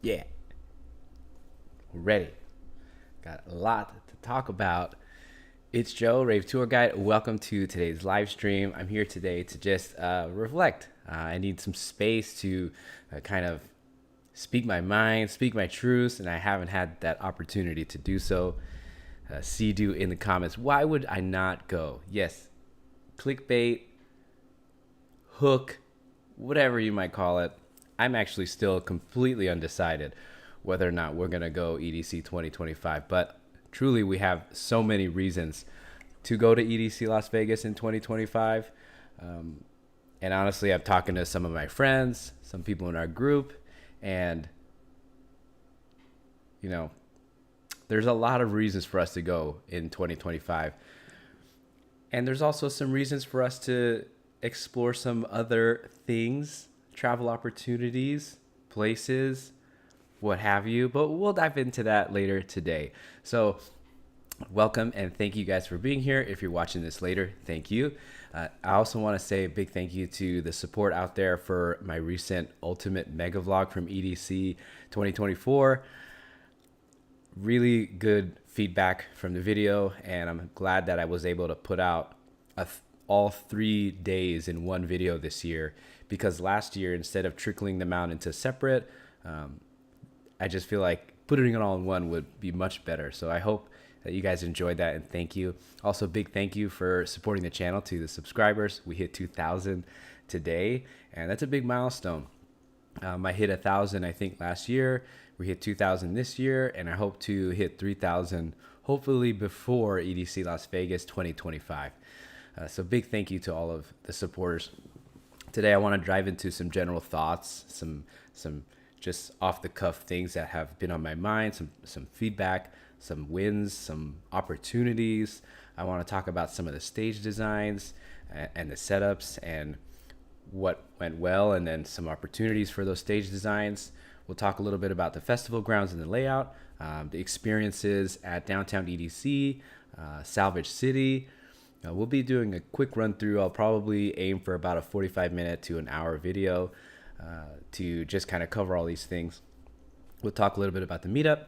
Yeah, we're ready. Got a lot to talk about. It's Joe, Rave Tour Guide. Welcome to today's live stream. I'm here today to just reflect. I need some space to kind of speak my mind, speak my truths, and I haven't had that opportunity to do so. See do in the comments. Why would I not go? Yes, clickbait, hook, whatever you might call it. I'm actually still completely undecided whether or not we're going to go EDC 2025. But truly, we have so many reasons to go to EDC Las Vegas in 2025. And honestly, I'm talking to some of my friends, some people in our group, and, you know, there's a lot of reasons for us to go in 2025. And there's also some reasons for us to explore some other things, travel opportunities, places, what have you. But we'll dive into that later today. So, welcome and thank you guys for being here. If you're watching this later, thank you. I also want to say a big thank you to the support out there for my recent Ultimate Megavlog from EDC 2024. Really good feedback from the video, and I'm glad that I was able to put out all 3 days in one video this year, because last year, instead of trickling them out into separate, I just feel like putting it all in one would be much better. So I hope that you guys enjoyed that, and thank you. Also, big thank you for supporting the channel, to the subscribers. We hit 2,000 today, and that's a big milestone. I hit 1,000, I think, last year. We hit 2,000 this year, and I hope to hit 3,000 hopefully before EDC Las Vegas 2025. So big thank you to all of the supporters. Today I want to dive into some general thoughts, some just off the cuff things that have been on my mind, some feedback, some wins, some opportunities. I want to talk about some of the stage designs and the setups and what went well, and then some opportunities for those stage designs. We'll talk a little bit about the festival grounds and the layout, the experiences at downtown EDC, Salvage City. We'll be doing a quick run through. I'll probably aim for about a 45-minute to an hour video to just kind of cover all these things. We'll talk a little bit about the meetup,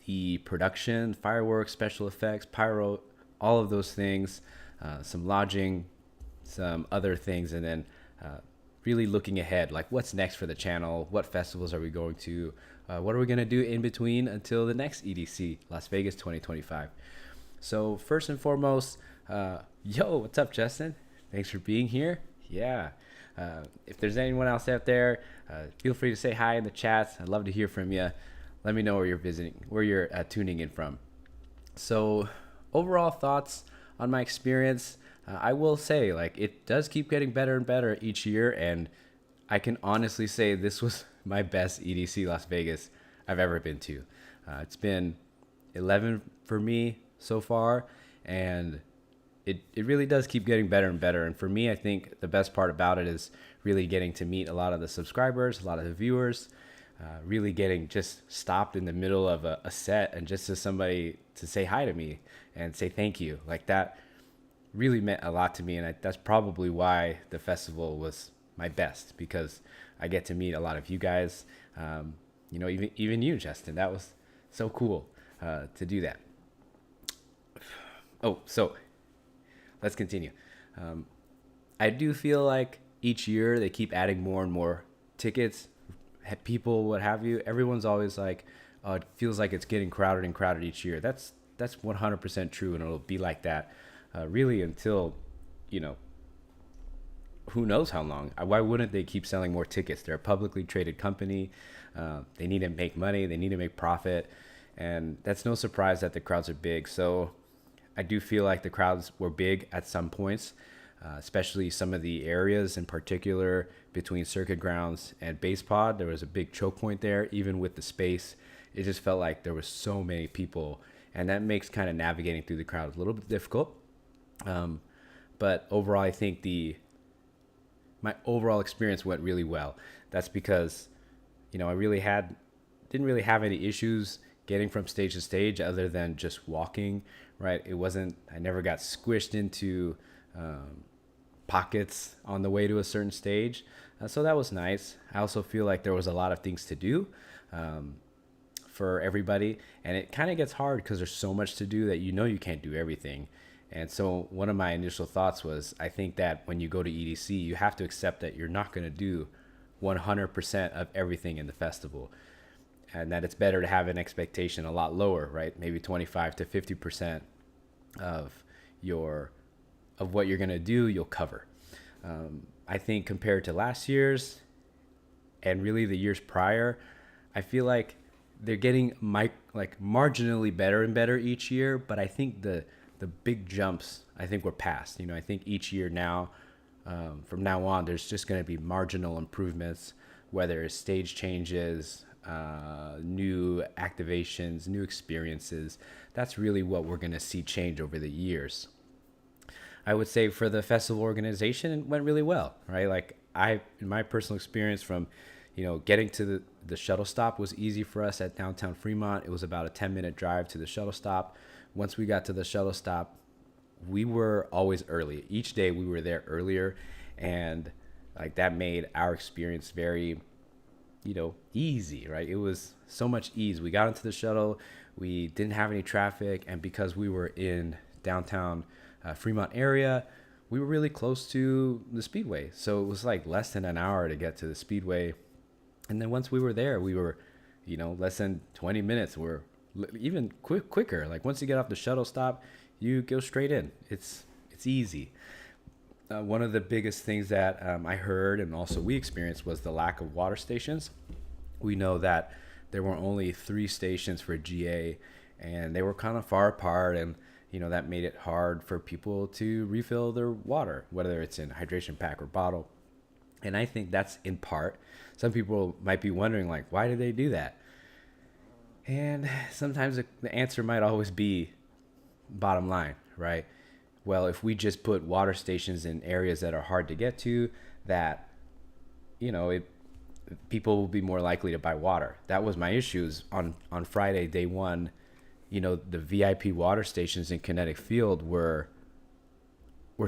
the production, fireworks, special effects, pyro, all of those things, some lodging, some other things, and then really looking ahead, like what's next for the channel, what festivals are we going to, what are we going to do in between until the next EDC Las Vegas 2025. So first and foremost, yo, what's up, Justin? Thanks for being here. Yeah. If there's anyone else out there, feel free to say hi in the chats. I'd love to hear from you. Let me know where you're visiting, where you're tuning in from. So overall thoughts on my experience, I will say, like, it does keep getting better and better each year, and I can honestly say this was my best EDC Las Vegas I've ever been to. It's been 11 for me so far, and it really does keep getting better and better. And for me, I think the best part about it is really getting to meet a lot of the subscribers, a lot of the viewers, really getting just stopped in the middle of a set and just as somebody to say hi to me and say thank you. Like, that really meant a lot to me, and that's probably why the festival was my best, because I get to meet a lot of you guys. Even you, Justin. That was so cool to do that. Oh, so let's continue. I do feel like each year they keep adding more and more tickets, people, what have you. Everyone's always like, it feels like it's getting crowded and crowded each year. That's 100% true, and it'll be like that really until, who knows how long. Why wouldn't they keep selling more tickets? They're a publicly traded company. They need to make money. They need to make profit. And that's no surprise that the crowds are big. So I do feel like the crowds were big at some points, especially some of the areas in particular between circuit grounds and base pod. There was a big choke point there. Even with the space, it just felt like there was so many people. And that makes kind of navigating through the crowd a little bit difficult. But overall, I think my overall experience went really well. That's because, I didn't really have any issues getting from stage to stage other than just walking, right? I never got squished into pockets on the way to a certain stage. So that was nice. I also feel like there was a lot of things to do for everybody. And it kind of gets hard because there's so much to do that you can't do everything. And so one of my initial thoughts was, I think that when you go to EDC, you have to accept that you're not going to do 100% of everything in the festival, and that it's better to have an expectation a lot lower, right? Maybe 25 to 50% of what you're going to do, you'll cover. I think compared to last year's and really the years prior, I feel like they're getting marginally better and better each year. But I think the big jumps, I think we're past. I think each year now, from now on, there's just going to be marginal improvements, whether it's stage changes, new activations, new experiences. That's really what we're going to see change over the years. I would say for the festival organization, it went really well, right? Like in my personal experience from, getting to the shuttle stop was easy for us at downtown Fremont. It was about a 10-minute drive to the shuttle stop. Once we got to the shuttle stop, we were always early. Each day we were there earlier, and like that made our experience very, easy, right? It was so much ease. We got into the shuttle, we didn't have any traffic, and because we were in downtown Fremont area, we were really close to the Speedway. So it was like less than an hour to get to the Speedway. And then once we were there, we were, less than 20 minutes. We're even quicker. Like once you get off the shuttle stop, you go straight in. It's easy. One of the biggest things that I heard and also we experienced was the lack of water stations. We know that there were only 3 stations for GA, and they were kind of far apart, and that made it hard for people to refill their water, whether it's in a hydration pack or bottle. And I think that's in part. Some people might be wondering, like, why do they do that? And sometimes the answer might always be bottom line, right? Well, if we just put water stations in areas that are hard to get to, that, people will be more likely to buy water. That was my issues on Friday, day one. The VIP water stations in Kinetic Field were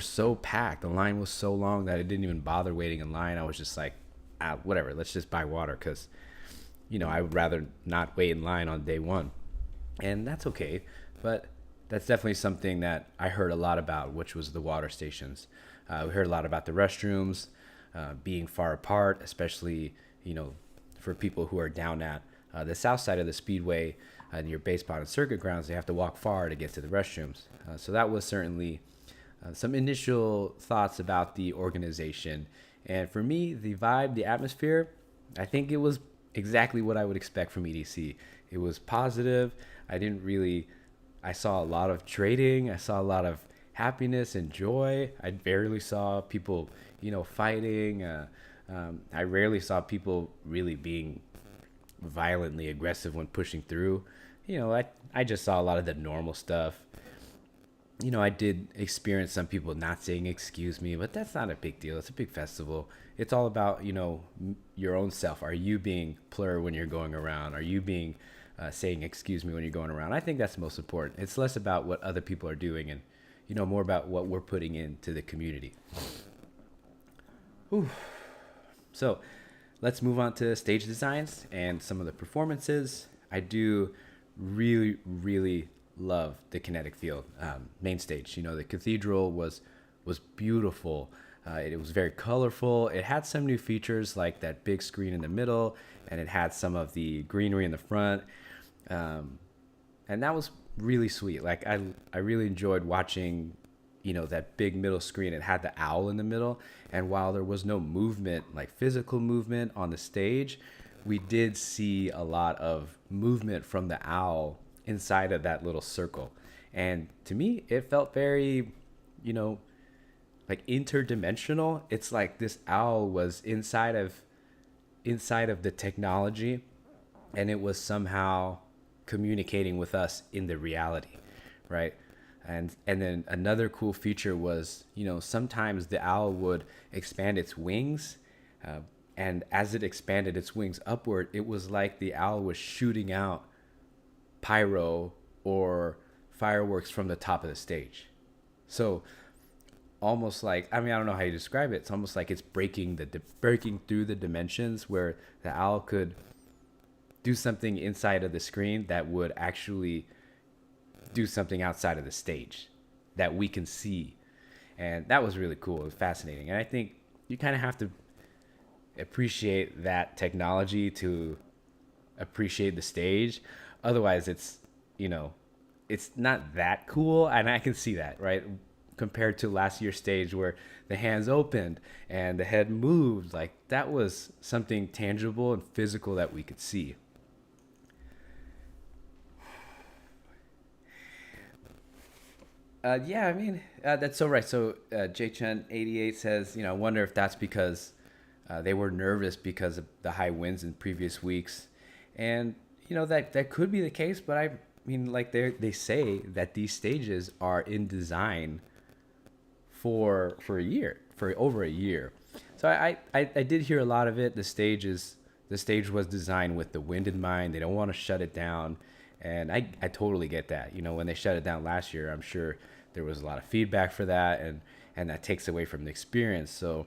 so packed. The line was so long that I didn't even bother waiting in line. I was just like, whatever, let's just buy water, because I would rather not wait in line on day one. And that's okay, but that's definitely something that I heard a lot about, which was the water stations. We heard a lot about the restrooms being far apart, especially for people who are down at the south side of the Speedway, near baseball and circuit grounds. They have to walk far to get to the restrooms. So that was certainly some initial thoughts about the organization. And for me, the vibe, the atmosphere, I think it was exactly what I would expect from EDC. It was positive. I saw a lot of trading. I saw a lot of happiness and joy. I rarely saw people, fighting. I rarely saw people really being violently aggressive when pushing through. I just saw a lot of the normal stuff. I did experience some people not saying excuse me, but that's not a big deal. It's a big festival. It's all about, your own self. Are you being plur when you're going around? Are you being saying excuse me when you're going around? I think that's most important. It's less about what other people are doing and, more about what we're putting into the community. Whew. So let's move on to stage designs and some of the performances. I do really, really love the Kinetic Field main stage. The cathedral was beautiful. It was very colorful. It had some new features like that big screen in the middle, and it had some of the greenery in the front. And that was really sweet. Like I really enjoyed watching, that big middle screen. It had the owl in the middle. And while there was no movement, like physical movement on the stage, we did see a lot of movement from the owl inside of that little circle. And to me, it felt very, like interdimensional. It's like this owl was inside of the technology, and it was somehow communicating with us in the reality, right? And then another cool feature was, sometimes the owl would expand its wings, and as it expanded its wings upward, it was like the owl was shooting out pyro or fireworks from the top of the stage. So almost like, I mean, I don't know how you describe it. It's almost like it's breaking through the dimensions where the owl could do something inside of the screen that would actually do something outside of the stage that we can see. And that was really cool and fascinating. And I think you kind of have to appreciate that technology to appreciate the stage. Otherwise, it's, you know, it's not that cool. And I can see that, right? Compared to last year's stage where the hands opened and the head moved, like that was something tangible and physical that we could see. Yeah, I mean, that's so right. So J Chen 88 says, you know, I wonder if that's because they were nervous because of the high winds in previous weeks. And, you know, that could be the case. But I mean, like they say that these stages are in design for a year, for over a year. So I did hear a lot of it. The stage was designed with the wind in mind. They don't want to shut it down. And I totally get that. You know, when they shut it down last year, I'm sure there was a lot of feedback for that, and that takes away from the experience. So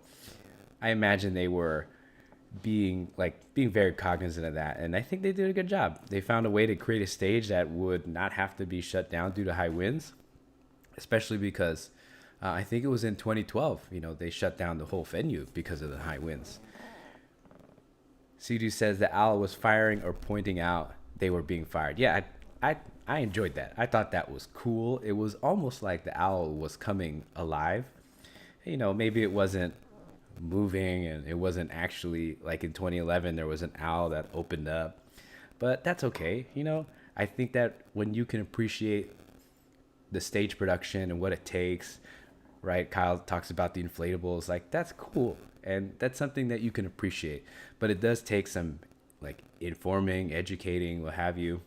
I imagine they were being very cognizant of that. And I think they did a good job. They found a way to create a stage that would not have to be shut down due to high winds, especially because I think it was in 2012, you know, they shut down the whole venue because of the high winds. CG says the owl was firing or pointing out they were being fired. Yeah, I enjoyed that. I thought that was cool. It was almost like the owl was coming alive. You know, maybe it wasn't moving and it wasn't actually like in 2011 there was an owl that opened up, but that's okay. You know, I think that when you can appreciate the stage production and what it takes, right? Kyle talks about the inflatables, like that's cool. And that's something that you can appreciate, but it does take some like informing, educating, what have you,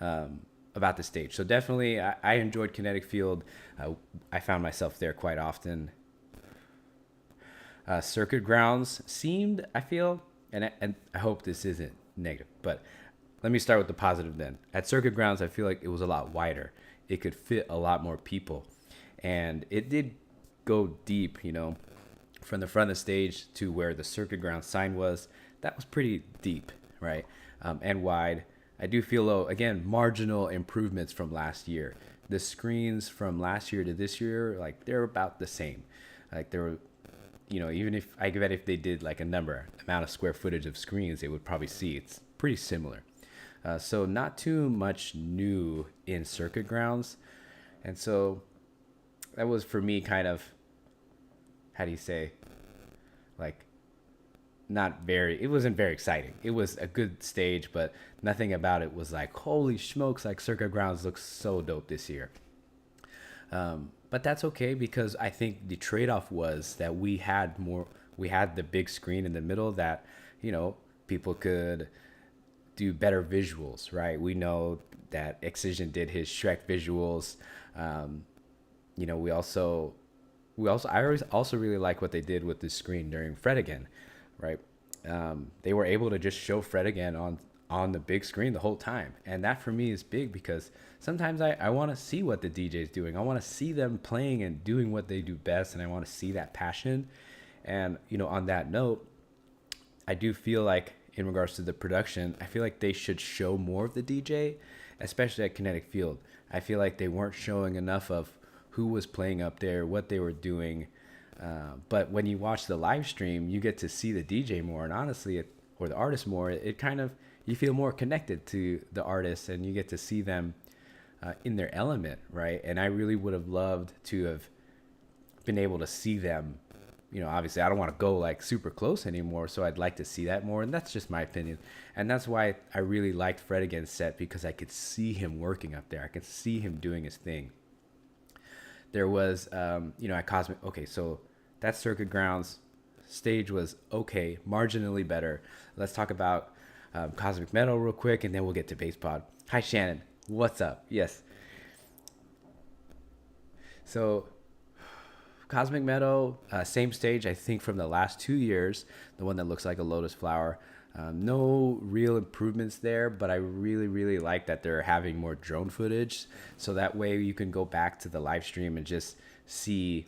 about the stage. So definitely, I enjoyed Kinetic Field. I found myself there quite often. Circuit Grounds seemed, I feel, and I hope this isn't negative, but let me start with the positive then. At Circuit Grounds, I feel like it was a lot wider. It could fit a lot more people, and it did go deep, you know, from the front of the stage to where the Circuit Ground sign was. That was pretty deep, right? And wide. I do feel, though, again, marginal improvements from last year. The screens from last year to this year, like they're about the same. Like they were, you know, even if I bet if they did like a amount of square footage of screens, they would probably see it's pretty similar. So not too much new in Circuit Grounds. And so that was for me kind of, how do you say, like it wasn't very exciting. It was a good stage, but nothing about it was like, holy smokes, like Circuit Grounds looks so dope this year. But that's okay because I think the trade-off was that we had the big screen in the middle that, you know, people could do better visuals, right? We know that Excision did his Shrek visuals. You know, I also really like what they did with the screen during Fred Again, right? They were able to just show Fred Again on the big screen the whole time. And that for me is big because sometimes I want to see what the DJ is doing. I want to see them playing and doing what they do best. And I want to see that passion. And, you know, on that note, I do feel like in regards to the production, I feel like they should show more of the DJ, especially at Kinetic Field. I feel like they weren't showing enough of who was playing up there, what they were doing. But when you watch the live stream, you get to see the DJ more, and honestly, or the artist more. It kind of, you feel more connected to the artists, and you get to see them in their element, right? And I really would have loved to have been able to see them. You know, obviously, I don't want to go like super close anymore, so I'd like to see that more, and that's just my opinion. And that's why I really liked Fred Again's set, because I could see him working up there. I could see him doing his thing. There was, you know, at Cosmic. Okay, so that Circuit Grounds stage was okay, marginally better. Let's talk about Cosmic Meadow real quick, and then we'll get to Bass Pod. Hi, Shannon. What's up? Yes. So Cosmic Meadow, same stage, I think, from the last 2 years, the one that looks like a lotus flower. No real improvements there, but I really, really like that they're having more drone footage. So that way you can go back to the live stream and just see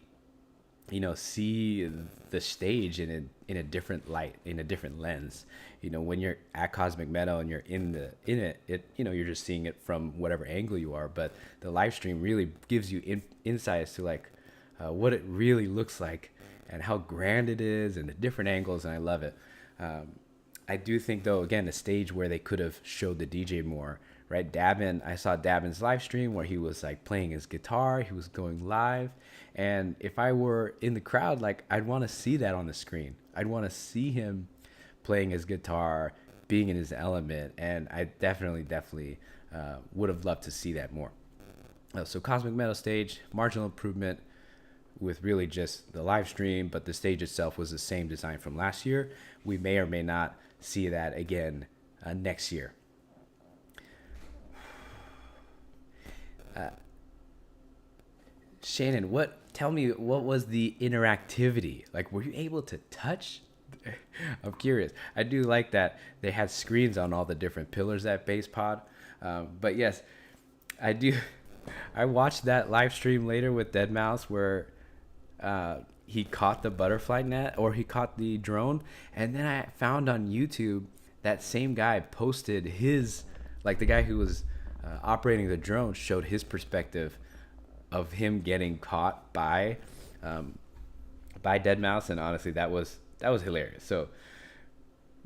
see the stage in a different light, in a different lens. When you're at Cosmic Meadow and you're in it, you're just seeing it from whatever angle you are. But the live stream really gives you insights to like what it really looks like and how grand it is and the different angles, and I love it. I do think, though, again, a stage where they could have showed the DJ more, right? I saw Dabin's live stream where he was like playing his guitar, he was going live. And if I were in the crowd, like, I'd want to see that on the screen. I'd want to see him playing his guitar, being in his element. And I definitely would have loved to see that more. So Cosmic Meadow stage, marginal improvement with really just the live stream, but the stage itself was the same design from last year. We may or may not see that again next year. Shannon, tell me, what was the interactivity? Like, were you able to touch? I'm curious. I do like that they had screens on all the different pillars at Base Pod. But yes, I do. I watched that live stream later with Deadmau5 where he caught the butterfly net, or he caught the drone, and then I found on YouTube that same guy posted his, like, the guy who was operating the drone showed his perspective of him getting caught by Deadmau5, and honestly that was hilarious. So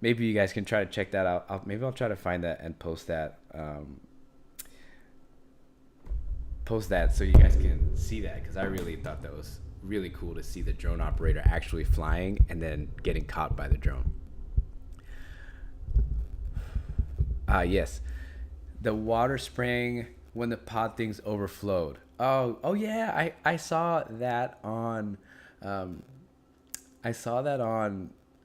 maybe you guys can try to check that out. I'll try to find that and post that so you guys can see that, because I really thought that was really cool to see the drone operator actually flying and then getting caught by the drone. Yes, the water spraying when the pod things overflowed. Oh yeah, I saw that on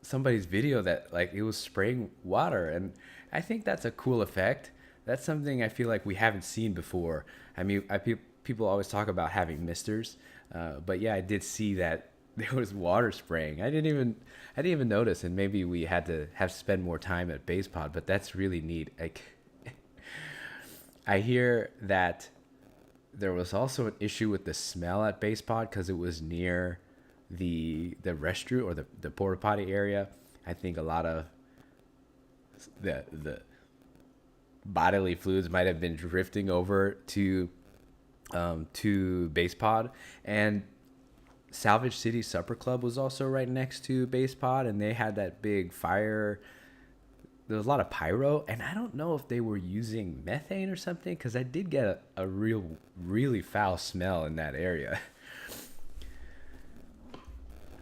somebody's video that, like, it was spraying water, and I think that's a cool effect. That's something I feel like we haven't seen before. I mean, people always talk about having misters, but yeah, I did see that there was water spraying. I didn't even notice, and maybe we had to spend more time at Base Pod, but that's really neat. Like, I hear that there was also an issue with the smell at Base Pod because it was near the restroom or the porta potty area. I think a lot of the bodily fluids might have been drifting over to Base Pod. And Salvage City Supper Club was also right next to Base Pod, and they had that big fire. There was a lot of pyro, and I don't know if they were using methane or something, because I did get a really foul smell in that area.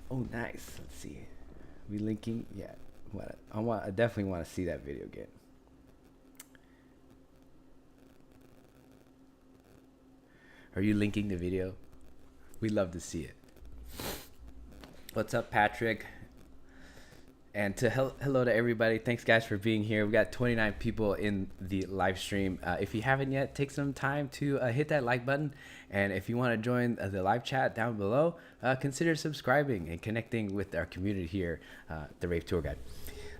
Oh, nice. Let's see. We linking? Yeah. I definitely want to see that video again. Are you linking the video? We'd love to see it. What's up, Patrick? And hello to everybody. Thanks, guys, for being here. We got 29 people in the live stream. If you haven't yet, take some time to hit that like button. And if you want to join the live chat down below, consider subscribing and connecting with our community here, the Rave Tour Guide.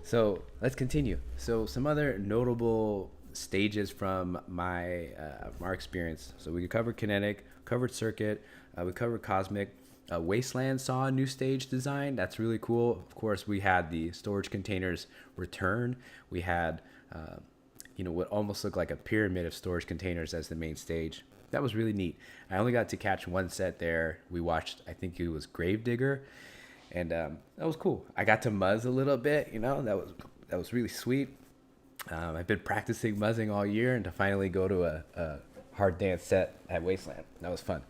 So let's continue. So some other notable stages from my experience. So we covered Kinetic, covered Circuit, we covered Cosmic. Wasteland saw a new stage design. That's really cool. Of course, we had the storage containers return. We had, what almost looked like a pyramid of storage containers as the main stage. That was really neat. I only got to catch one set there. We watched, I think it was Gravedigger, and that was cool. I got to muzz a little bit. That was really sweet. I've been practicing muzzing all year, and to finally go to a hard dance set at Wasteland, that was fun.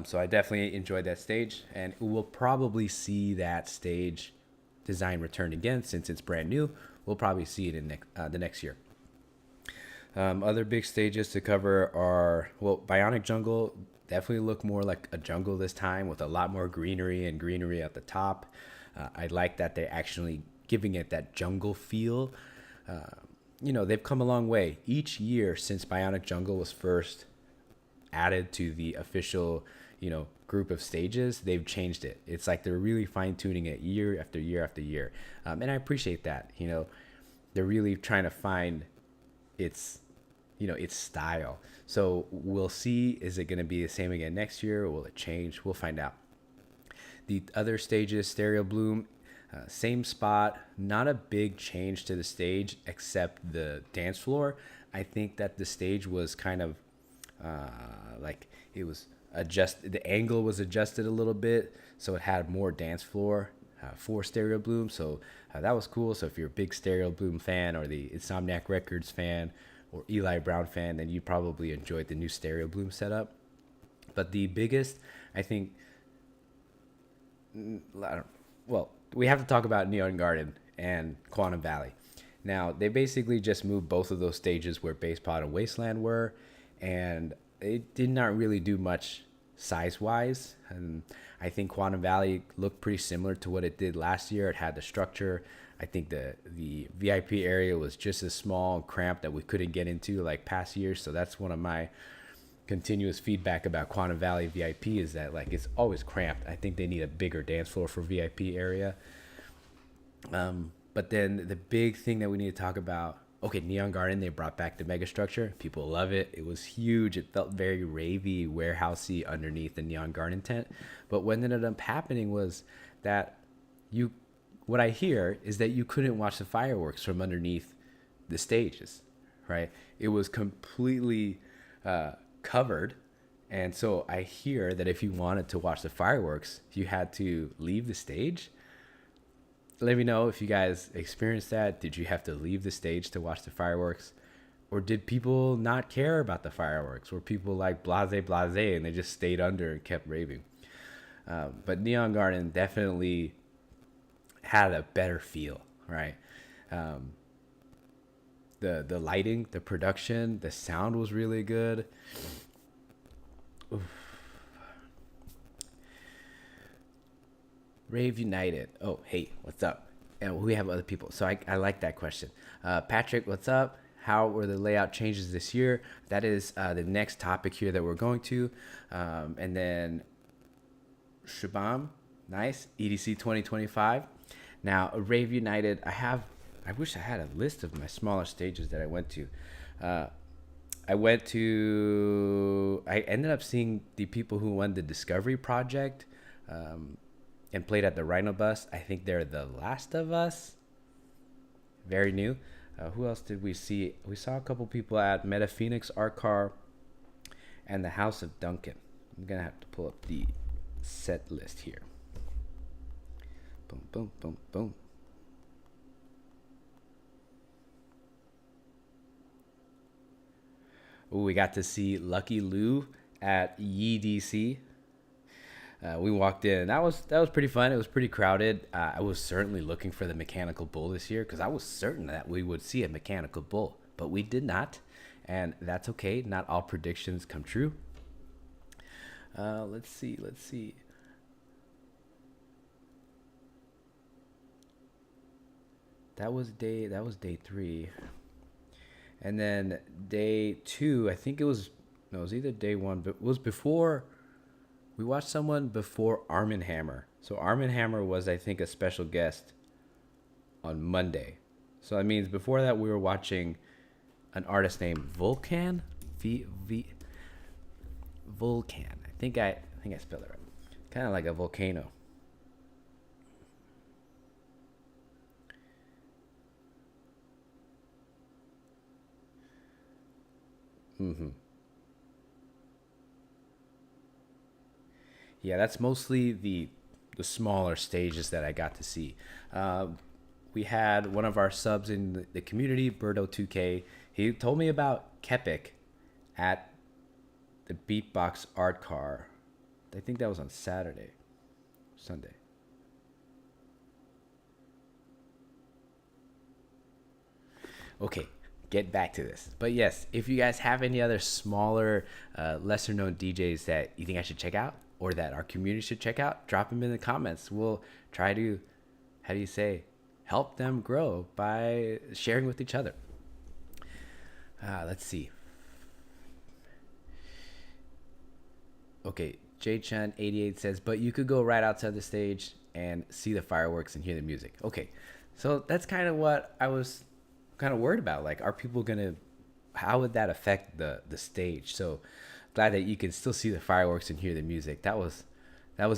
So I definitely enjoyed that stage, and we'll probably see that stage design return again since it's brand new. We'll probably see it in the next year. Other big stages to cover are, Bionic Jungle definitely looked more like a jungle this time with a lot more greenery at the top. I like that they're actually giving it that jungle feel. They've come a long way. Each year since Bionic Jungle was first added to the official, group of stages, they've changed it. It's like they're really fine-tuning it year after year after year. And I appreciate that. They're really trying to find its its style. So we'll see, is it going to be the same again next year, or will it change? We'll find out. The other stages, Stereo Bloom, same spot, not a big change to the stage except the dance floor. I think that the stage was kind of like it was the angle was adjusted a little bit, so it had more dance floor for Stereo Bloom. So that was cool. So if you're a big Stereo Bloom fan, or the Insomniac Records fan, or Eli Brown fan, then you probably enjoyed the new Stereo Bloom setup. But the biggest, I think, well, we have to talk about Neon Garden and Quantum Valley. Now, they basically just moved both of those stages where Base Pod and Wasteland were, and it did not really do much size-wise. And I think Quantum Valley looked pretty similar to what it did last year. It had the structure. I think the VIP area was just as small and cramped that we couldn't get into like past years. So that's one of my continuous feedback about Quantum Valley VIP, is that like it's always cramped. I think they need a bigger dance floor for VIP area. But then the big thing that we need to talk about, okay, Neon Garden, they brought back the mega structure. People love it. It was huge. It felt very ravey, warehousey underneath the Neon Garden tent. But what ended up happening was that what I hear is that you couldn't watch the fireworks from underneath the stages, right? It was completely covered. And so I hear that if you wanted to watch the fireworks, you had to leave the stage. Let me know if you guys experienced that. Did you have to leave the stage to watch the fireworks? Or did people not care about the fireworks? Were people like blase and they just stayed under and kept raving? But Neon Garden definitely had a better feel, right? The lighting, the production, the sound was really good. Oof. Rave United. Oh, hey, what's up? And we have other people. So I like that question. Patrick, what's up? How were the layout changes this year? That is the next topic here that we're going to. And then Shabam, nice. EDC 2025. Now, Rave United, I wish I had a list of my smaller stages that I went to. I ended up seeing the people who won the Discovery Project and played at the Rhino Bus. I think they're The Last of Us. Very new. Who else did we see? We saw a couple people at Meta Phoenix Art Car and the House of Duncan. I'm going to have to pull up the set list here. Boom, boom, boom, boom. Ooh, we got to see Lucky Lou at EDC. We walked in. That was pretty fun. It was pretty crowded. I was certainly looking for the mechanical bull this year because I was certain that we would see a mechanical bull, but we did not, and that's okay. Not all predictions come true. Let's see. That was day 3, and then day 2. I think it was either day 1, but it was before. We watched someone before Armin Hammer. So Armin Hammer was, I think, a special guest on Monday. So that means before that we were watching an artist named Vulcan. Vulcan. I think I spelled it right. Kind of like a volcano. Mm-hmm. Yeah, that's mostly the smaller stages that I got to see. We had one of our subs in the community, Birdo2K. He told me about Kepik at the Beatbox Art Car. I think that was on Sunday. Okay, get back to this. But yes, if you guys have any other smaller, lesser known DJs that you think I should check out, or that our community should check out, drop them in the comments. We'll try to, help them grow by sharing with each other. Let's see. Okay, JChan88 says, but you could go right outside the stage and see the fireworks and hear the music. Okay, so that's kind of what I was kind of worried about. Like, are people going to how would that affect the stage? So glad that you can still see the fireworks and hear the music. That was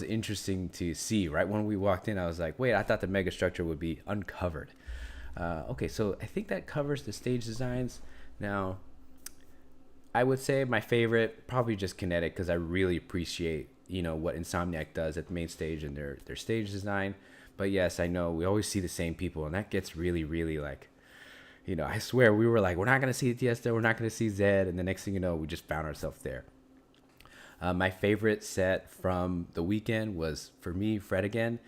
interesting to see. Right when we walked in, I was like, wait, I thought the mega structure would be uncovered. Okay, so I think that covers the stage designs. Now, I would say my favorite, probably just Kinetic, because I really appreciate, what Insomniac does at the main stage and their stage design. But yes, I know we always see the same people, and that gets really, really like, I swear we were like, we're not going to see Tiesto, we're not going to see Zed. And the next thing you know, we just found ourselves there. My favorite set from the weekend was, for me, Fred Again.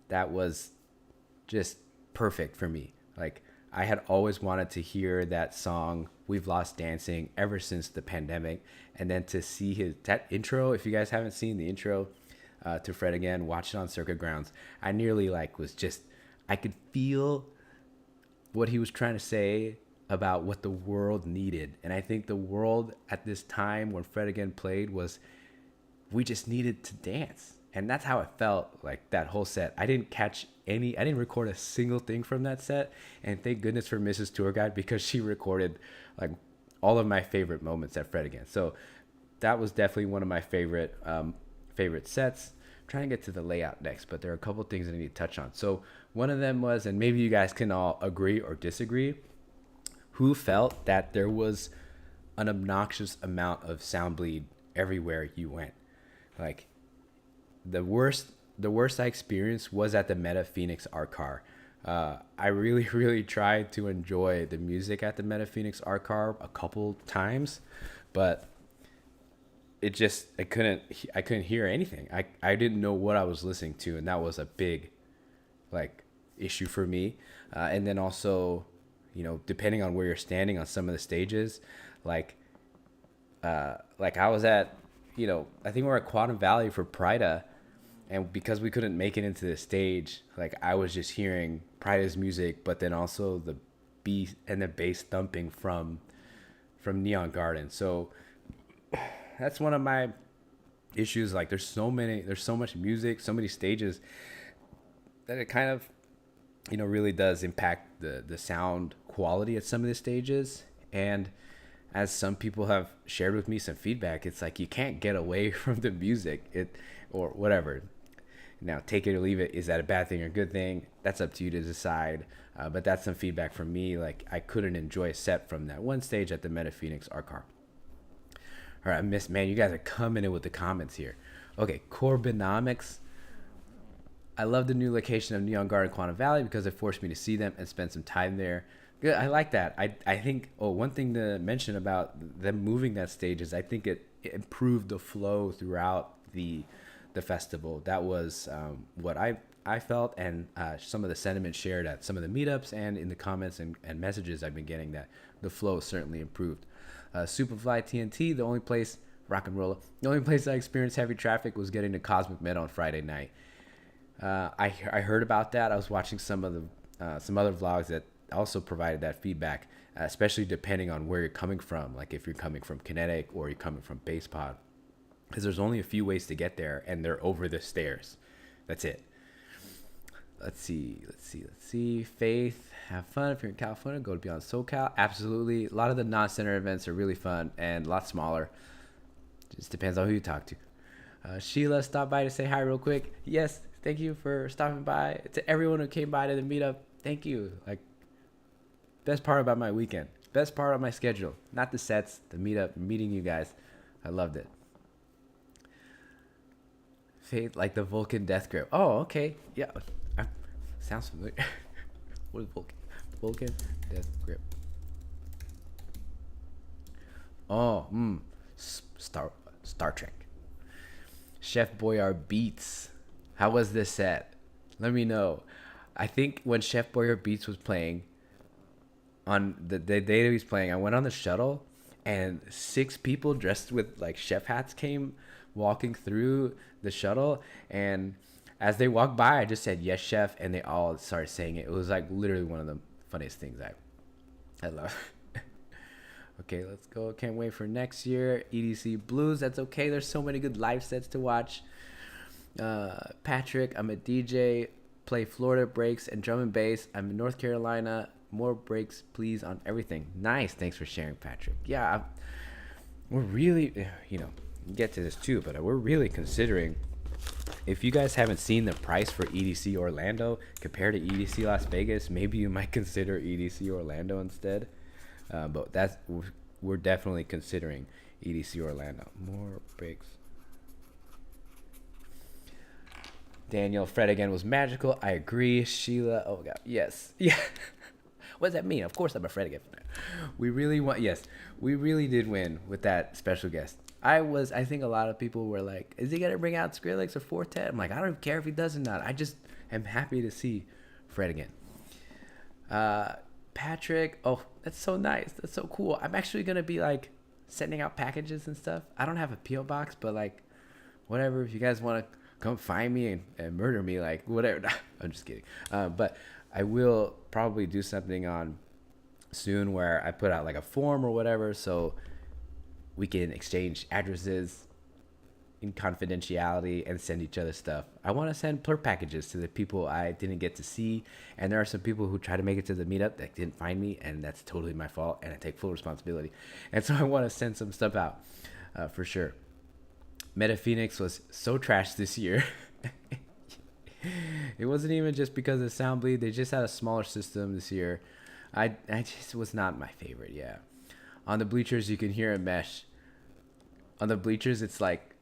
That was just perfect for me. Like, I had always wanted to hear that song, We've Lost Dancing, ever since the pandemic. And then to see that intro, if you guys haven't seen the intro to Fred Again, watch it on Circuit Grounds. I nearly I could feel what he was trying to say about what the world needed. And I think the world at this time when Fred Again played was, we just needed to dance. And that's how it felt, like that whole set. I didn't record a single thing from that set. And thank goodness for Mrs. Tour Guide, because she recorded like all of my favorite moments at Fred Again. So that was definitely one of my favorite sets. I'm trying to get to the layout next, but there are a couple things I need to touch on. So one of them was, and maybe you guys can all agree or disagree, who felt that there was an obnoxious amount of sound bleed everywhere you went. Like, the worst I experienced was at the Meta Phoenix Art Car. I really, really tried to enjoy the music at the Meta Phoenix Art Car a couple times, but I couldn't hear anything. I didn't know what I was listening to, and that was a big issue for me. And then also, depending on where you're standing on some of the stages, like I was at, I think we're at Quantum Valley for Prida, and because we couldn't make it into the stage, like I was just hearing Prida's music, but then also the beat and the bass thumping from Neon Garden. So that's one of my issues. Like, there's so much music, so many stages, that it kind of, really does impact the sound quality at some of the stages. And as some people have shared with me some feedback, it's like you can't get away from the music, or whatever. Now, take it or leave it. Is that a bad thing or a good thing? That's up to you to decide. But that's some feedback from me. Like, I couldn't enjoy a set from that one stage at the Meta Phoenix Art Car. All right, man, you guys are coming in with the comments here. Okay, Corbinomics. I love the new location of Neon Garden Quantum Valley because it forced me to see them and spend some time there. Good, I like that. I think, one thing to mention about them moving that stage is I think it improved the flow throughout the festival. That was what I felt, and some of the sentiment shared at some of the meetups and in the comments and messages I've been getting, that the flow certainly improved. Superfly TNT, the only place I experienced heavy traffic was getting to Cosmic Med on Friday night. I heard about that. I was watching some other vlogs that also provided that feedback, especially depending on where you're coming from. Like, if you're coming from Kinetic or you're coming from BasePod, because there's only a few ways to get there, and they're over the stairs. That's it. Let's see. Faith, have fun. If you're in California, go to Beyond SoCal. Absolutely. A lot of the non-center events are really fun and a lot smaller. Just depends on who you talk to. Sheila stopped by to say hi real quick. Yes, thank you for stopping by. To everyone who came by to the meetup, thank you. Like, best part about my weekend. Best part of my schedule. Not the sets, the meetup, meeting you guys. I loved it. Faith, like the Vulcan death grip. Oh, okay. Yeah. Sounds familiar. What is Vulcan? Vulcan death grip. Oh, Star Trek. Chef Boyard Beats. How was this set? Let me know. I think when Chef Boyard Beats was playing, on the day that he was playing, I went on the shuttle, and 6 people dressed with like chef hats came walking through the shuttle, and as they walked by, I just said, "Yes, chef," and they all started saying it. It was like literally one of the funniest things I love. Okay, let's go. Can't wait for next year. EDC Blues. That's okay. There's so many good live sets to watch. Patrick, I'm a DJ. Play Florida breaks and drum and bass. I'm in North Carolina. More breaks, please, on everything. Nice. Thanks for sharing, Patrick. Yeah, we're really, get to this too, but we're really considering. If you guys haven't seen the price for EDC Orlando compared to EDC Las Vegas, maybe you might consider EDC Orlando instead. But we're definitely considering EDC Orlando. More breaks. Daniel, Fred again was magical. I agree. Sheila, oh god, yes, yeah. What does that mean? Of course I'm a Fred again fan. We really did win with that special guest. I think a lot of people were like, is he gonna bring out Skrillex or Fortet? I'm like, I don't even care if he does or not. I just am happy to see Fred again. Patrick, oh, that's so nice. That's so cool. I'm actually gonna be like sending out packages and stuff. I don't have a PO box, but like, whatever. If you guys want to come find me and murder me, like whatever. I'm just kidding. But I will probably do something on soon where I put out like a form or whatever, so we can exchange addresses in confidentiality and send each other stuff. I want to send plur packages to the people I didn't get to see, and there are some people who try to make it to the meetup that didn't find me, and that's totally my fault, and I take full responsibility. And so I want to send some stuff out for sure. Meta Phoenix was so trash this year. It wasn't even just because of Soundbleed. They just had a smaller system this year. I just was not my favorite. Yeah. On the bleachers, you can hear a mesh. On the bleachers, it's like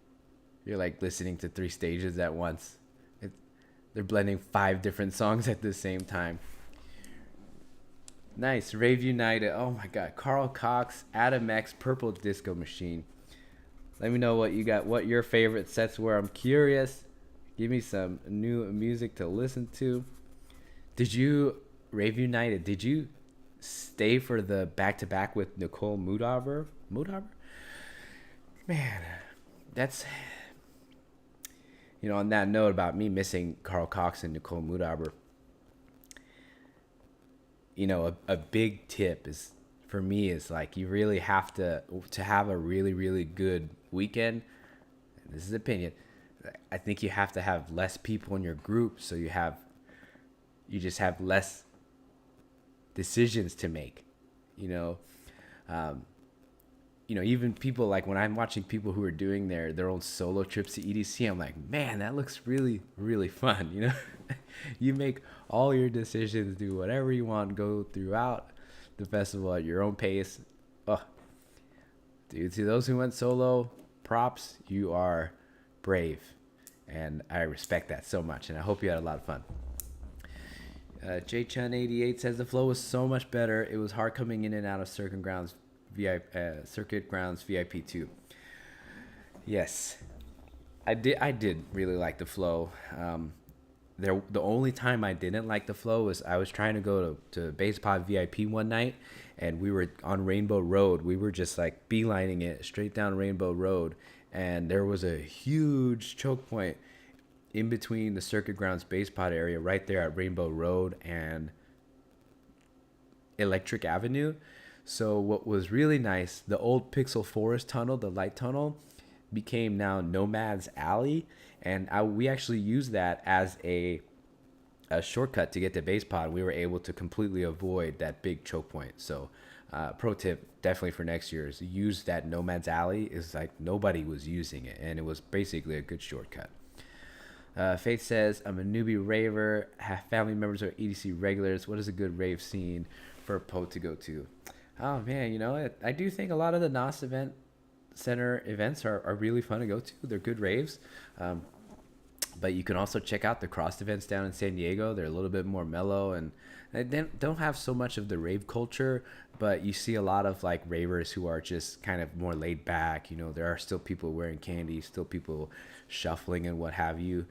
you're like listening to 3 stages at once. They're blending 5 different songs at the same time. Nice. Rave United. Oh my god. Carl Cox, Adam X, Purple Disco Machine. Let me know what you got, what your favorite sets were. I'm curious. Give me some new music to listen to. Rave United, did you stay for the back-to-back with Nicole Mudaber? Man, that's... on that note about me missing Carl Cox and Nicole Mudaber, a big tip is, for me, is like you really have to have a really, really good weekend. This is opinion. I think you have to have less people in your group, so you just have less decisions to make. Even people like when I'm watching people who are doing their own solo trips to EDC, I'm like, man, that looks really, really fun. You make all your decisions, do whatever you want, go throughout the festival at your own pace. Oh, dude, to those who went solo, props. You are brave, and I respect that so much, and I hope you had a lot of fun. JChun88 says the flow was so much better. It was hard coming in and out of Circuit Grounds VIP 2. Yes, I did really like the flow. The only time I didn't like the flow was I was trying to go to Base Pod VIP one night, and we were on Rainbow Road. We were just like beelining it straight down Rainbow Road, and there was a huge choke point in between the Circuit Grounds Base Pod area right there at Rainbow Road and Electric Avenue. So what was really nice, the old Pixel Forest tunnel, the light tunnel, became now Nomad's Alley, and we actually used that as a shortcut to get to Base Pod. We were able to completely avoid that big choke point. So pro tip, definitely for next year, is use that Nomad's Alley. Is like nobody was using it, and it was basically a good shortcut. Faith says, I'm a newbie raver, have family members or EDC regulars. What is a good rave scene for Poe to go to? Oh man, I do think a lot of the NOS event center events are really fun to go to. They're good raves. But you can also check out the Crossed events down in San Diego. They're a little bit more mellow, and they don't have so much of the rave culture, but you see a lot of like ravers who are just kind of more laid back. There are still people wearing Kandi, still people shuffling and what have you.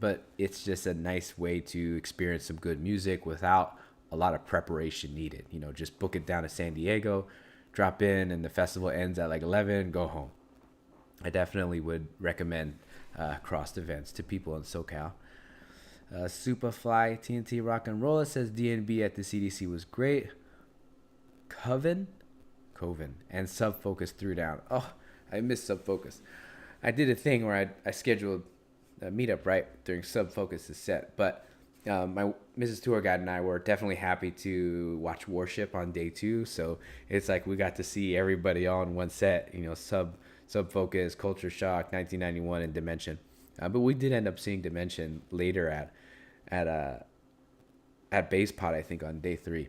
But it's just a nice way to experience some good music without a lot of preparation needed. Just book it down to San Diego, drop in, and the festival ends at like 11, go home. I definitely would recommend Crossed events to people in SoCal. Superfly TNT Rock and Rolla says DNB at the CDC was great. Coven, and Subfocus threw down. Oh, I missed Subfocus. I did a thing where I scheduled a meetup right during Subfocus's set, but My Mrs. Tour Guide and I were definitely happy to watch Warship on day 2. So it's like we got to see everybody all in one set. Sub Focus, Culture Shock, 1991, and Dimension. But we did end up seeing Dimension later at Base Pod, I think, on day 3.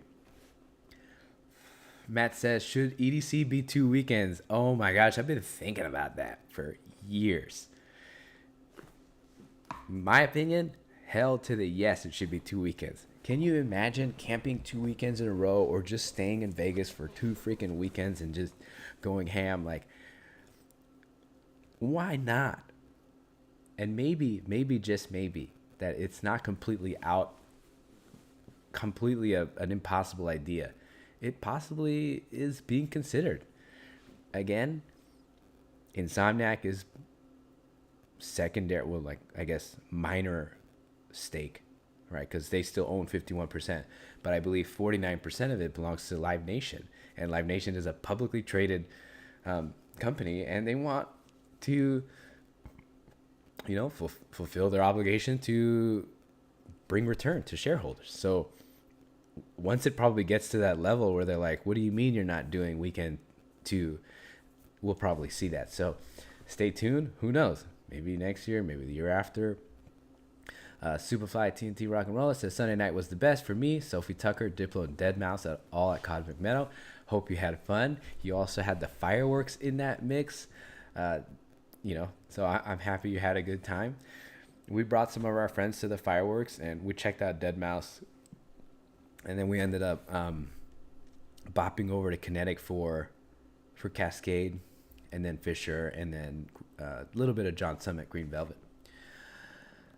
Matt says, should EDC be 2 weekends? Oh my gosh, I've been thinking about that for years. My opinion, hell to the yes, it should be 2 weekends. Can you imagine camping 2 weekends in a row, or just staying in Vegas for 2 freaking weekends and just going ham? Like, why not? And maybe just maybe, that it's not completely an impossible idea. It possibly is being considered. Again, Insomniac is secondary, well, like, I guess, minor stake, right? Because they still own 51%. But I believe 49% of it belongs to Live Nation. And Live Nation is a publicly traded company, and they want to, fulfill their obligation to bring return to shareholders. So once it probably gets to that level where they're like, what do you mean you're not doing weekend 2? We'll probably see that. So stay tuned. Who knows? Maybe next year, maybe the year after. Superfly TNT Rock and Roll says Sunday night was the best for me. Sophie Tucker, Diplo, and Deadmau5 all at Cosmic Meadow. Hope you had fun. You also had the fireworks in that mix. So I'm happy you had a good time. We brought some of our friends to the fireworks, and we checked out Deadmau5. And then we ended up bopping over to Kinetic for Cascade, and then Fisher, and then a little bit of John Summit, Green Velvet.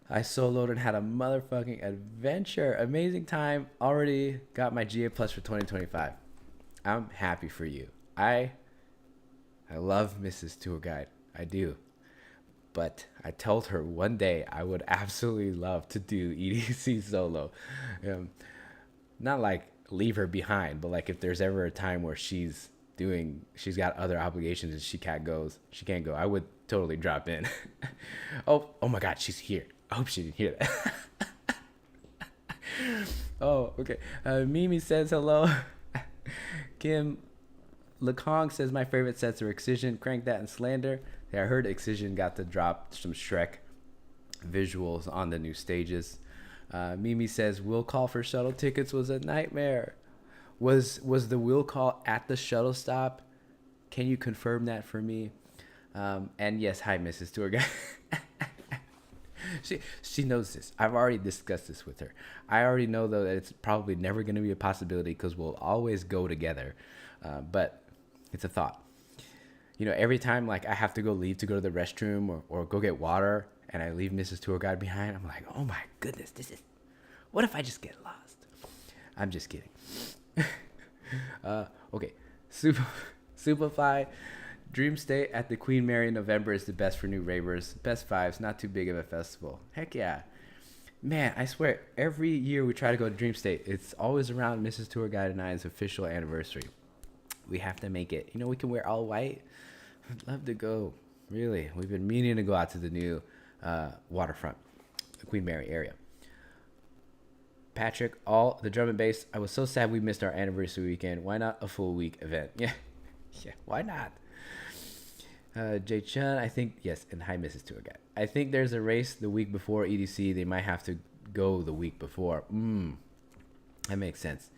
I soloed and had a motherfucking adventure. Amazing time. Already got my GA Plus for 2025. I'm happy for you. I love Mrs. Tour Guide. I do. But I told her one day I would absolutely love to do EDC solo. Not like leave her behind, but like if there's ever a time where she's got other obligations and she can't go, I would totally drop in. oh my God, she's here. I hope she didn't hear that. Oh, okay. Mimi says hello. Kim Lekong says my favorite sets are Excision, Crank That, and Slander. Yeah, I heard Excision got to drop some Shrek visuals on the new stages. Mimi says will call for shuttle tickets was a nightmare. Was the will call at the shuttle stop? Can you confirm that for me? And yes, hi, Mrs. Tour Guide. She knows this. I've already discussed this with her. I already know, though, that it's probably never going to be a possibility because we'll always go together. But it's a thought. Every time like I have to go to go to the restroom or go get water, and I leave Mrs. Tour Guide behind, I'm like, oh my goodness, what if I just get lost? I'm just kidding. Okay, Superfly, Dream State at the Queen Mary in November is the best for new ravers. Best vibes, not too big of a festival. Heck yeah. Man, I swear, every year we try to go to Dream State, it's always around Mrs. Tour Guide and I's official anniversary. We have to make it. We can wear all white. I'd love to go. Really, we've been meaning to go out to the new waterfront, the Queen Mary area. Patrick, all the drum and bass. I was so sad we missed our anniversary weekend. Why not a full week event? Yeah, why not? Jay Chun, I think, yes, and hi, Mrs. Tour Guide. I think there's a race the week before EDC. They might have to go the week before. That makes sense.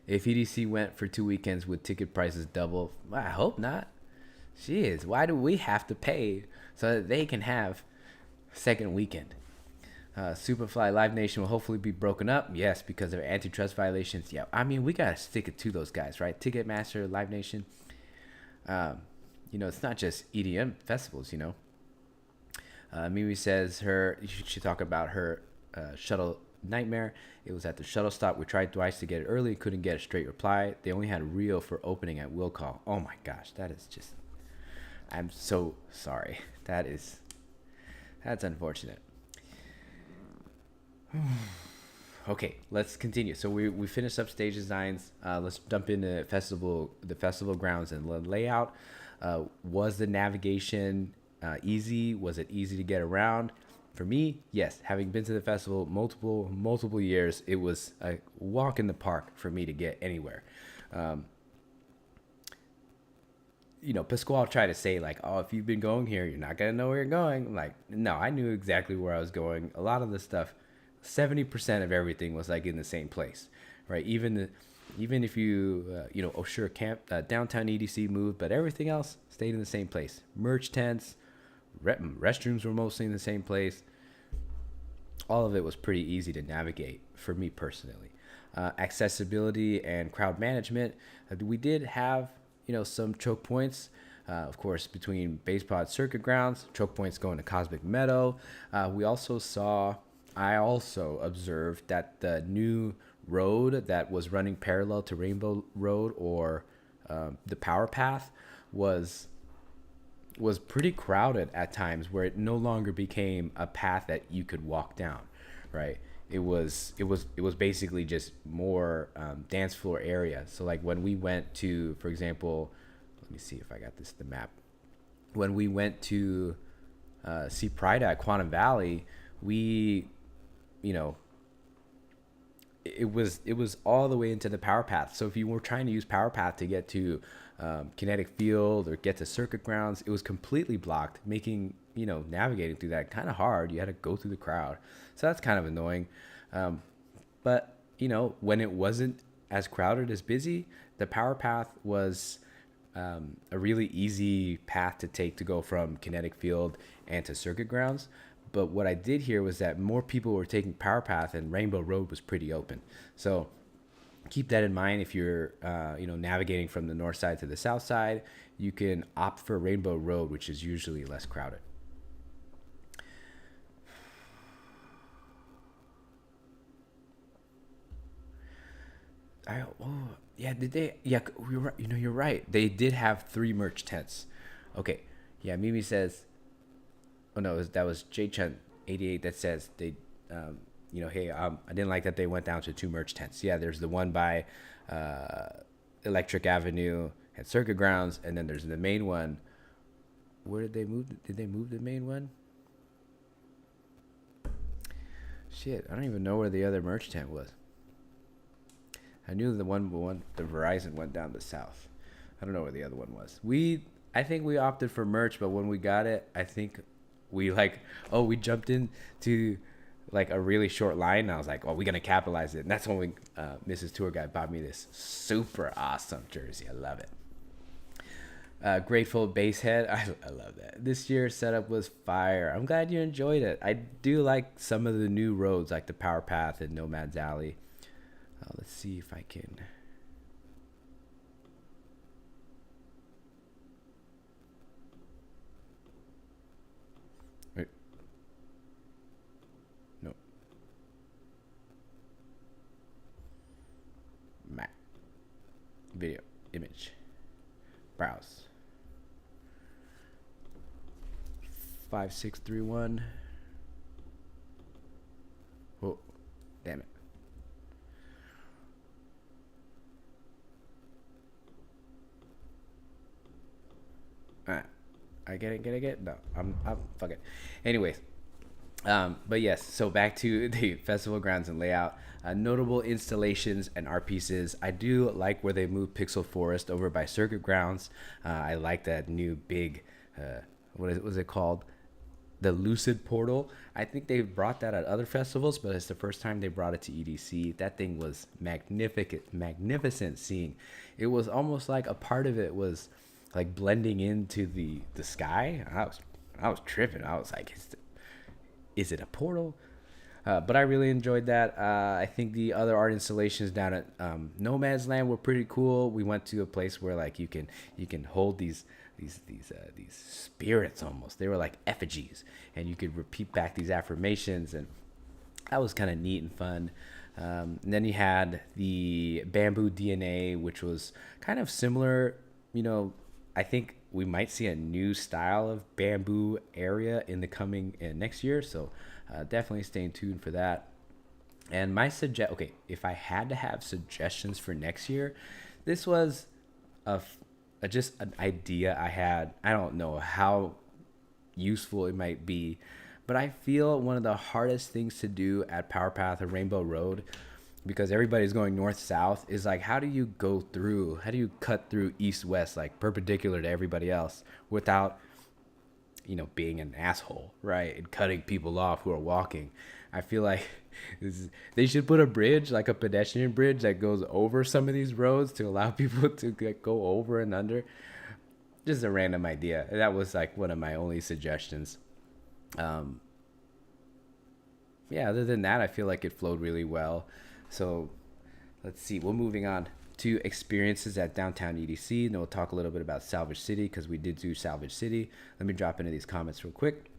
If EDC went for 2 weekends, would ticket prices double? Well, I hope not. Jeez, why do we have to pay so that they can have second weekend? Superfly Live Nation will hopefully be broken up. Yes, because of antitrust violations. Yeah, I mean, we got to stick it to those guys, right? Ticketmaster, Live Nation. It's not just EDM festivals, Mimi says she talked about her shuttle nightmare. It was at the shuttle stop. We tried twice to get it early. Couldn't get a straight reply. They only had Rio for opening at will call. Oh my gosh, that is just... I'm so sorry. That's unfortunate. Okay, let's continue. So we finished up stage designs. Let's jump into the festival grounds and the layout. Was the navigation easy? Was it easy to get around? For me, yes, having been to the festival multiple years, it was a walk in the park for me to get anywhere. Um, Pasquale tried to say like, oh, if you've been going here, you're not gonna know where you're going. I'm like, no, I knew exactly where I was going. A lot of the stuff, 70% of everything was like in the same place, right? Even if you, oh sure, downtown EDC moved, but everything else stayed in the same place. Merch tents, restrooms were mostly in the same place. All of it was pretty easy to navigate for me personally. Accessibility and crowd management. We did have, some choke points. Of course, between Basepod Circuit Grounds, choke points going to Cosmic Meadow. I also observed that the new road that was running parallel to Rainbow Road, or the Power Path, was pretty crowded at times, where it no longer became a path that you could walk down, right? It was basically just more dance floor area. So like when we went to, for example, let me see if I got the map. When we went to see Pride at Quantum Valley, we, you know, it was all the way into the Power Path. So if you were trying to use Power Path to get to Kinetic Field or get to Circuit Grounds, it was completely blocked, making navigating through that kind of hard. You had to go through the crowd, so that's kind of annoying. But when it wasn't as crowded as busy, the Power Path was a really easy path to take to go from Kinetic Field and to Circuit Grounds. But what I did hear was that more people were taking Power Path, and Rainbow Road was pretty open. So keep that in mind if you're navigating from the north side to the south side. You can opt for Rainbow Road, which is usually less crowded. Did they? Yeah, you're right. They did have 3 merch tents. Okay, yeah. Mimi says, oh no, that was J Chun 88 that says they, hey, I didn't like that they went down to 2 merch tents. Yeah, there's the one by Electric Avenue at Circuit Grounds, and then there's the main one. Where did they move? Did they move the main one? Shit, I don't even know where the other merch tent was. I knew the Verizon went down the south. I don't know where the other one was. I think we opted for merch, but when we got it, I think we jumped into like a really short line. And I was like, we're gonna capitalize it, and that's when Mrs. Tour Guide bought me this super awesome jersey. I love it. Grateful Bass Head. I love that. This year's setup was fire. I'm glad you enjoyed it. I do like some of the new roads, like the Power Path and Nomad's Alley. Let's see if I can. Wait. No. Map. Video. Image. Browse. 5631. Oh, damn it. I get it. No, I'm fuck it. Anyways, but yes. So back to the festival grounds and layout. Notable installations and art pieces. I do like where they moved Pixel Forest over by Circuit Grounds. I like that new big, what was it called? The Lucid Portal. I think they've brought that at other festivals, but it's the first time they brought it to EDC. That thing was magnificent seeing. It was almost like a part of it was like blending into the sky. I was tripping. I was like, is it a portal? But I really enjoyed that. I think the other art installations down at Nomad's Land were pretty cool. We went to a place where like you can hold these spirits almost. They were like effigies, and you could repeat back these affirmations, and that was kind of neat and fun. And then you had the Bamboo DNA, which was kind of similar. I think we might see a new style of bamboo area in the coming next year. So definitely staying tuned for that. And if I had to have suggestions for next year, this was just an idea I had. I don't know how useful it might be, But I feel one of the hardest things to do at Power Path or Rainbow Road, because everybody's going north-south, is like, how do you cut through east-west, like perpendicular to everybody else without, being an asshole, right? And cutting people off who are walking. I feel like they should put a bridge, like a pedestrian bridge that goes over some of these roads to allow people to go over and under. Just a random idea. That was like one of my only suggestions. Other than that, I feel like it flowed really well. So let's see. We're moving on to experiences at downtown EDC. And we'll talk a little bit about Salvage City, because we did do Salvage City. Let me drop into these comments real quick.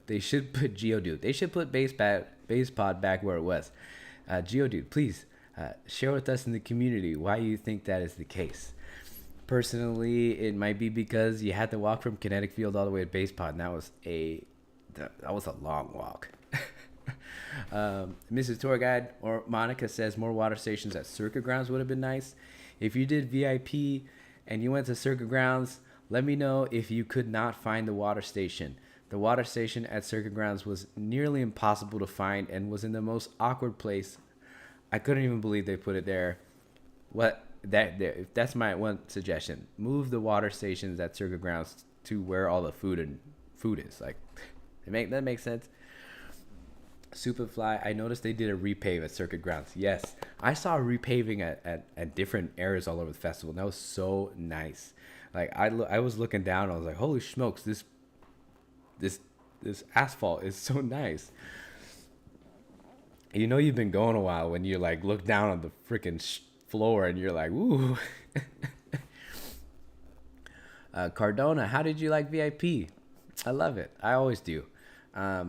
They should put Geodude. They should put Base Pod back where it was. Geodude, please share with us in the community why you think that is the case. Personally, it might be because you had to walk from Kinetic Field all the way to Base Pod, and that was a long walk. Mrs. Tour Guide or Monica says more water stations at Circuit Grounds would have been nice. If you did VIP and you went to Circuit Grounds, let me know if you could not find the water station. The water station at Circuit Grounds was nearly impossible to find and was in the most awkward place. I couldn't even believe they put it there. That's my one suggestion. Move the water stations at Circuit Grounds to where all the food is. Like, that makes sense. Superfly, I noticed they did a repave at Circuit Grounds. Yes, I saw repaving at different areas all over the festival. And that was so nice. Like, I was looking down, I was like, holy smokes, this asphalt is so nice. You've been going a while when you like look down on the freaking floor and you're like, ooh. Cardona, how did you like VIP? I love it. I always do. I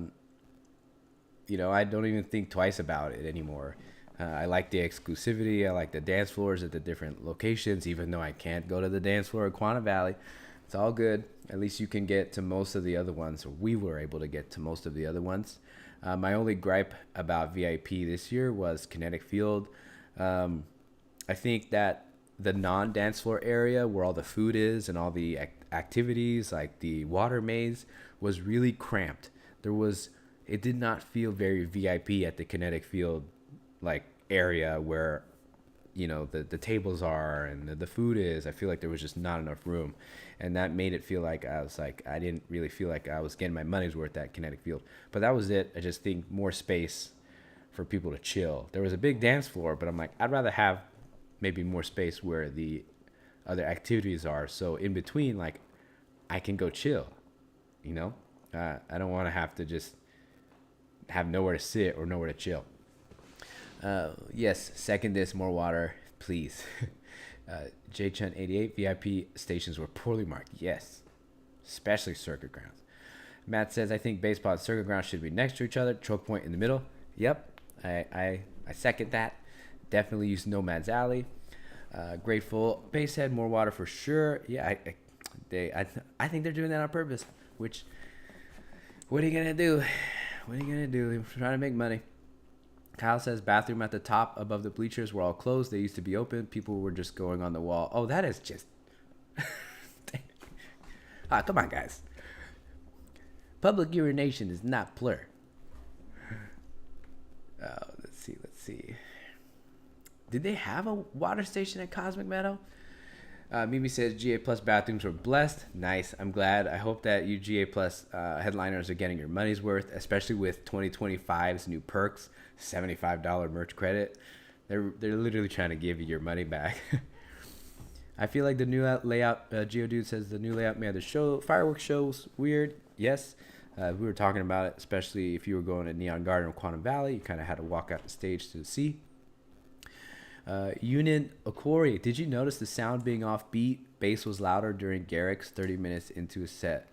don't even think twice about it anymore. I like the exclusivity. I like the dance floors at the different locations, even though I can't go to the dance floor at Quantum Valley. It's all good. At least you can get to most of the other ones, or we were able to get to most of the other ones. My only gripe about VIP this year was Kinetic Field. I think that the non-dance floor area where all the food is and all the activities, like the water maze, was really cramped. It did not feel very VIP at the Kinetic Field like area where the tables are and the food is. I feel like there was just not enough room, and that made it feel like I didn't really feel like I was getting my money's worth at Kinetic Field. But that was it. I just think more space for people to chill. There was a big dance floor, but I'm like, I'd rather have maybe more space where the other activities are, so in between, like, I can go chill. I don't want to have to just have nowhere to sit or nowhere to chill. Yes, second this, more water, please. JChun88, VIP stations were poorly marked. Yes, especially Circuit Grounds. Matt says, I think Base Pod and Circuit Grounds should be next to each other, choke point in the middle. Yep, I second that. Definitely use Nomad's Alley. Grateful, Basehead, more water for sure. Yeah, I think they're doing that on purpose. Which, what are you gonna do? They're trying to make money. Kyle says bathroom at the top above the bleachers were all closed. They used to be open. People were just going on the wall. Oh, that is just... come on, guys. Public urination is not plur. Let's see. Did they have a water station at Cosmic Meadow? Mimi says GA Plus bathrooms were blessed. Nice. I'm glad. I hope that you GA Plus headliners are getting your money's worth, especially with 2025's new perks, $75 merch credit. They're literally trying to give you your money back. I feel like the new layout, Geodude says the new layout made the fireworks shows weird. Yes. We were talking about it, especially if you were going to Neon Garden or Quantum Valley. You kind of had to walk out the stage to see. Union Okori, did you notice the sound being offbeat? Bass was louder during Garrick's 30 minutes into his set.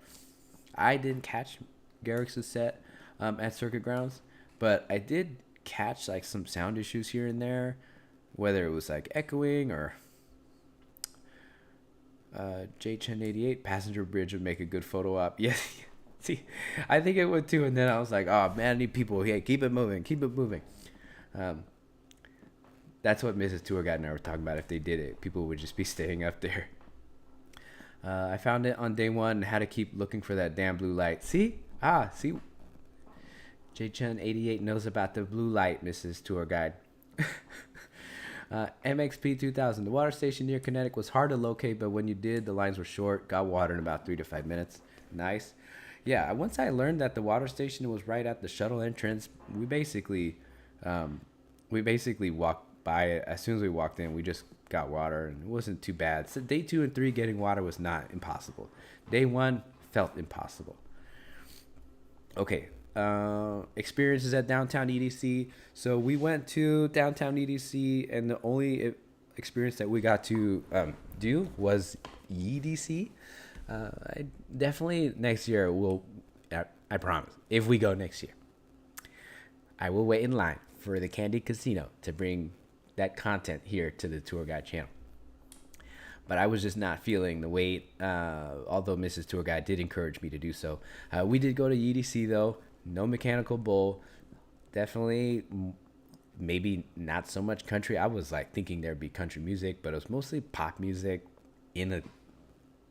I didn't catch Garrick's set at Circuit Grounds, but I did catch like some sound issues here and there, whether it was like echoing or JChen88 passenger bridge would make a good photo op. Yes, see, I think it would too. And then I was like, oh man, I need people. Hey, keep it moving. That's what Mrs. Tour Guide and I were talking about. If they did it, people would just be staying up there. I found it on day one and had to keep looking for that damn blue light. See? See? JChun88 knows about the blue light, Mrs. Tour Guide. MXP 2000. The water station near Kinetic was hard to locate, but when you did, the lines were short. Got water in about 3 to 5 minutes. Nice. Yeah, once I learned that the water station was right at the shuttle entrance, we basically walked by it. As soon as we walked in, we just got water, and it wasn't too bad. So day 2 and 3 getting water was not impossible. Day 1 felt impossible. Okay, experiences at downtown EDC. So we went to downtown EDC, and the only experience that we got to do was EDC. I definitely next year will. I promise. If we go next year, I will wait in line for the Kandi Casino to bring that content here to the Tour Guide channel. But I was just not feeling the wait. Although Mrs. Tour Guide did encourage me to do so. We did go to EDC though. No mechanical bull. Definitely, maybe not so much country. I was like thinking there'd be country music, but it was mostly pop music in a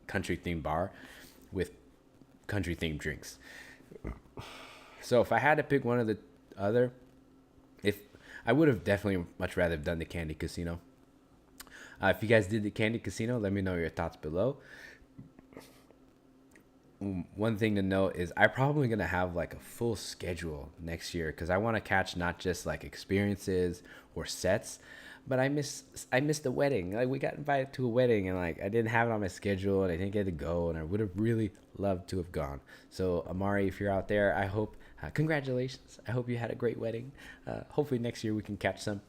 country themed bar with country themed drinks. So if I had to pick one of the other, if I would have definitely much rather have done the Kandi Casino. If you guys did the Kandi Casino, let me know your thoughts below. One thing to note is I'm probably going to have like a full schedule next year because I want to catch not just like experiences or sets, but I missed the wedding. Like we got invited to a wedding and like I didn't have it on my schedule and I didn't get to go, and I would have really loved to have gone. So Amari, if you're out there, I hope congratulations. I hope you had a great wedding. Hopefully next year we can catch some.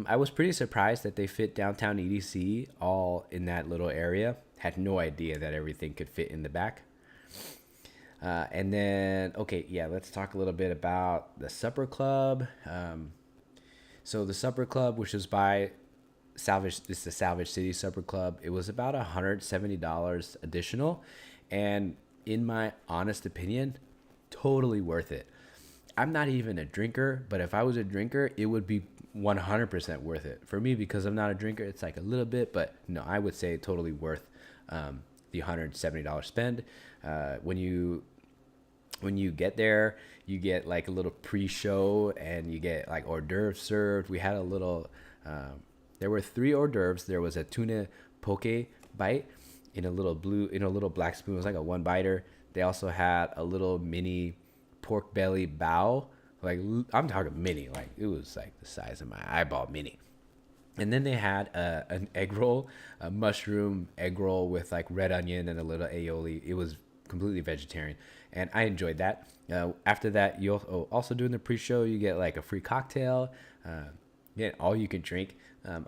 I was pretty surprised that they fit downtown EDC all in that little area. Had no idea that everything could fit in the back. And then, okay, yeah, let's talk a little bit about the supper club. So the supper club, which is by Salvage, this is the Salvage City Supper Club. It was about $170 additional. And in my honest opinion, totally worth it. I'm not even a drinker, but if I was a drinker, it would be 100% worth it. For me, because I'm not a drinker, it's like a little bit, but no, I would say totally worth the $170 spend. When you get there, you get like a little pre-show and you get like hors d'oeuvres served. We had a little, there were 3 hors d'oeuvres. There was a tuna poke bite in a little black spoon. It was like a 1-biter. They also had a little mini pork belly bao. Like I'm talking mini, like it was like the size of my eyeball mini. And then they had an egg roll, a mushroom egg roll with like red onion and a little aioli. It was completely vegetarian, and I enjoyed that. After that, you also doing the pre-show, you get like a free cocktail, get all you can drink.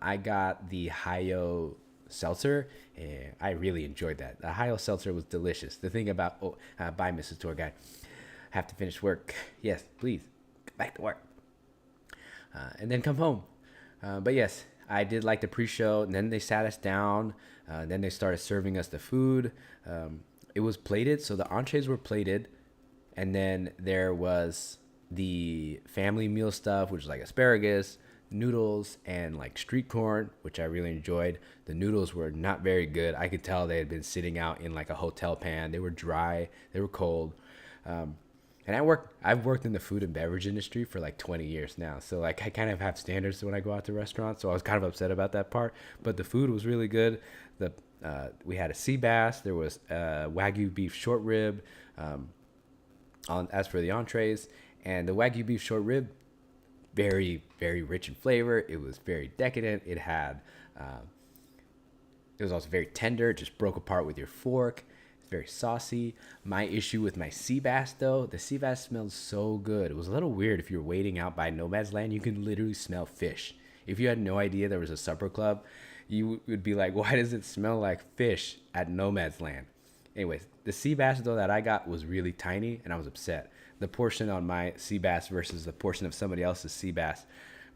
I got the Hayo seltzer, and I really enjoyed that. The Hayo seltzer was delicious. The thing about bye, Mrs. Tour Guide. Have to finish work. Yes, please. Go back to work. And then come home. But yes, I did like the pre-show. And then they sat us down. Then they started serving us the food. It was plated. So the entrees were plated. And then there was the family meal stuff, which is like asparagus, noodles, and like street corn, which I really enjoyed. The noodles were not very good. I could tell they had been sitting out in like a hotel pan. They were dry. They were cold. And I've worked in the food and beverage industry for like 20 years now. So like I kind of have standards when I go out to restaurants. So I was kind of upset about that part, but the food was really good. We had a sea bass. There was Wagyu beef short rib, as for the entrees, and the Wagyu beef short rib, very, very rich in flavor. It was very decadent. It was also very tender. It just broke apart with your fork. Very saucy. My issue with my sea bass though, the sea bass smelled so good. It was a little weird. If you're waiting out by Nomad's Land, you can literally smell fish. If you had no idea there was a supper club, you would be like, why does it smell like fish at Nomad's Land? Anyways, the sea bass though that I got was really tiny, and I was upset. The portion on my sea bass versus the portion of somebody else's sea bass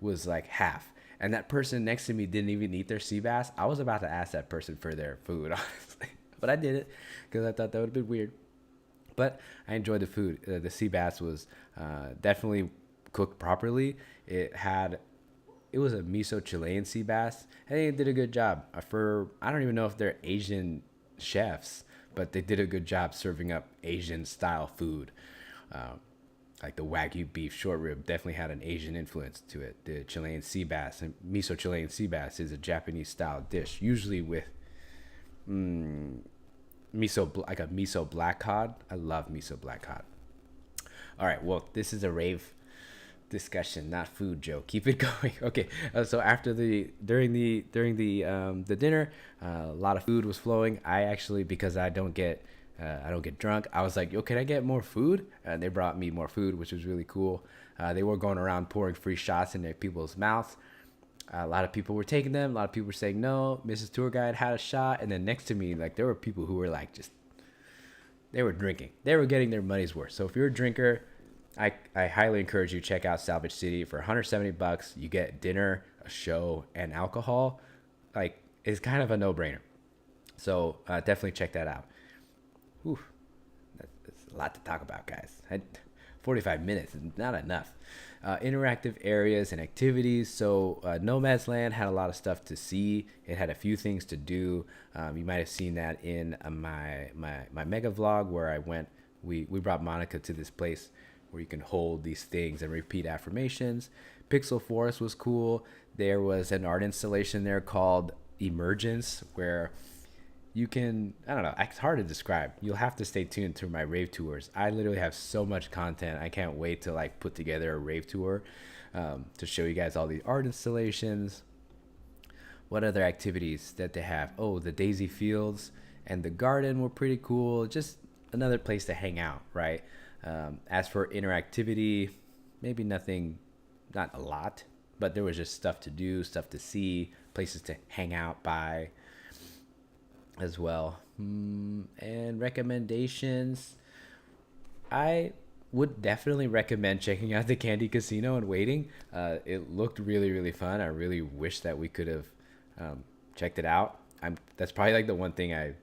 was like half. And that person next to me didn't even eat their sea bass. I was about to ask that person for their food, honestly. But I did it because I thought that would have been weird. But I enjoyed the food. The sea bass was definitely cooked properly. It it was a miso Chilean sea bass. I think they did a good job. I don't even know if they're Asian chefs, but they did a good job serving up Asian style food. Like the Wagyu beef short rib definitely had an Asian influence to it. The Chilean sea bass and miso Chilean sea bass is a Japanese style dish, usually with like a miso black cod. I love miso black cod. All right, well, this is a rave discussion, not food, Joe. Keep it going. Okay, so after during the dinner, a lot of food was flowing. I actually, because I don't get drunk, I was like, yo, can I get more food? And they brought me more food, which was really cool. They were going around pouring free shots into people's mouths. A lot of people were taking them. A lot of people were saying no. Mrs. Tour Guide had a shot, and then next to me, like, there were people who were like, they were drinking. They were getting their money's worth. So if you're a drinker, I highly encourage you to check out Salvage City. For $170, you get dinner, a show, and alcohol. Like, it's kind of a no-brainer. So definitely check that out. Whew. That's a lot to talk about, guys. 45 minutes is not enough. Interactive areas and activities. So Nomad's Land had a lot of stuff to see. It had a few things to do. You might have seen that in my Megavlog where I went. We brought Monica to this place where you can hold these things and repeat affirmations. Pixel Forest was cool. There was an art installation there called Emergence where you can, I don't know, it's hard to describe. You'll have to stay tuned to my rave tours. I literally have so much content. I can't wait to like put together a rave tour to show you guys all the art installations. What other activities that they have? Oh, the Daisy Fields and the garden were pretty cool. Just another place to hang out, right? As for interactivity, maybe nothing, not a lot, but there was just stuff to do, stuff to see, places to hang out by as well. And recommendations, I would definitely recommend checking out the Kandi Casino and waiting. It looked really, really fun. I really wish that we could have checked it out. That's probably like the one thing I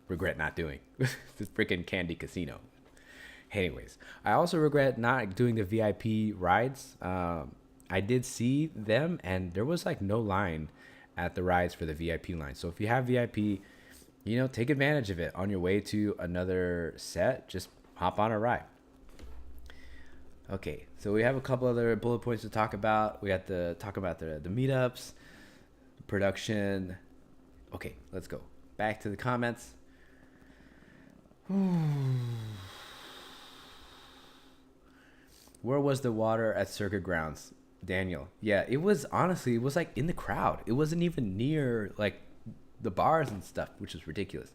regret not doing. This freaking Kandi Casino. Anyways, I also regret not doing the VIP rides. I did see them and there was like no line at the rides for the VIP line. So if you have VIP, take advantage of it on your way to another set. Just hop on a ride. Okay, so we have a couple other bullet points to talk about. We have to talk about the meetups, production. Okay, let's go back to the comments. Where was the water at Circuit Grounds? Daniel. Yeah, it was like in the crowd. It wasn't even near like the bars and stuff, which is ridiculous.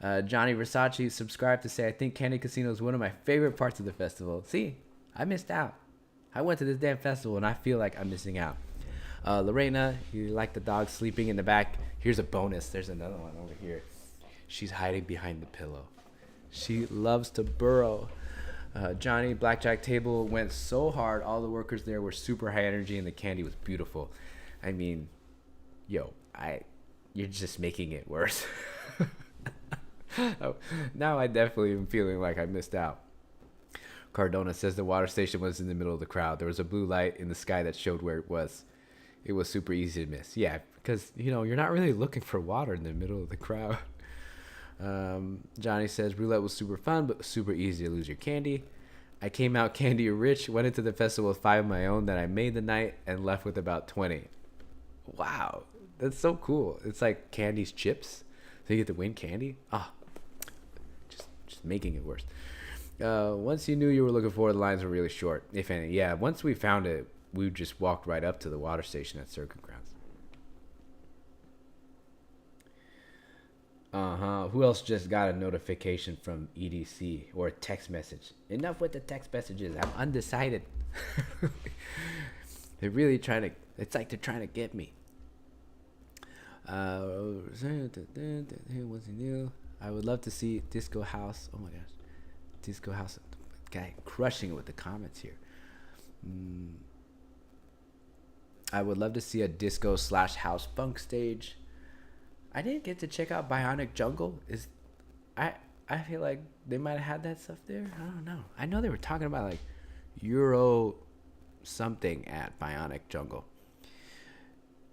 Johnny Versace subscribed to say, I think Kandi Casino is one of my favorite parts of the festival. See, I missed out. I went to this damn festival and I feel like I'm missing out. Lorena, you like the dog sleeping in the back. Here's a bonus. There's another one over here. She's hiding behind the pillow. She loves to burrow. Johnny, Blackjack Table went so hard. All the workers there were super high energy and the candy was beautiful. I mean, you're just making it worse. Now I definitely am feeling like I missed out. Cardona says the water station was in the middle of the crowd. There was a blue light in the sky that showed where it was. It was super easy to miss. Yeah, because, you're not really looking for water in the middle of the crowd. Johnny says roulette was super fun, but super easy to lose your candy. I came out candy rich, went into the festival with 5 of my own that I made the night and left with about 20. Wow, that's so cool. It's like Candy's chips, so you get to win candy. Just making it worse. Once you knew you were looking for it, the lines were really short, if any. Yeah, once we found it, we just walked right up to the water station at Circuit Grounds. Who else just got a notification from EDC or a text message? Enough with the text messages. I'm undecided. They're really it's like they're trying to get me. What's new? I would love to see Disco House. Oh my gosh. Disco House. Guy crushing it with the comments here. I would love to see a disco/house funk stage. I didn't get to check out Bionic Jungle. I feel like they might have had that stuff there. I don't know. I know they were talking about like Euro something at Bionic Jungle.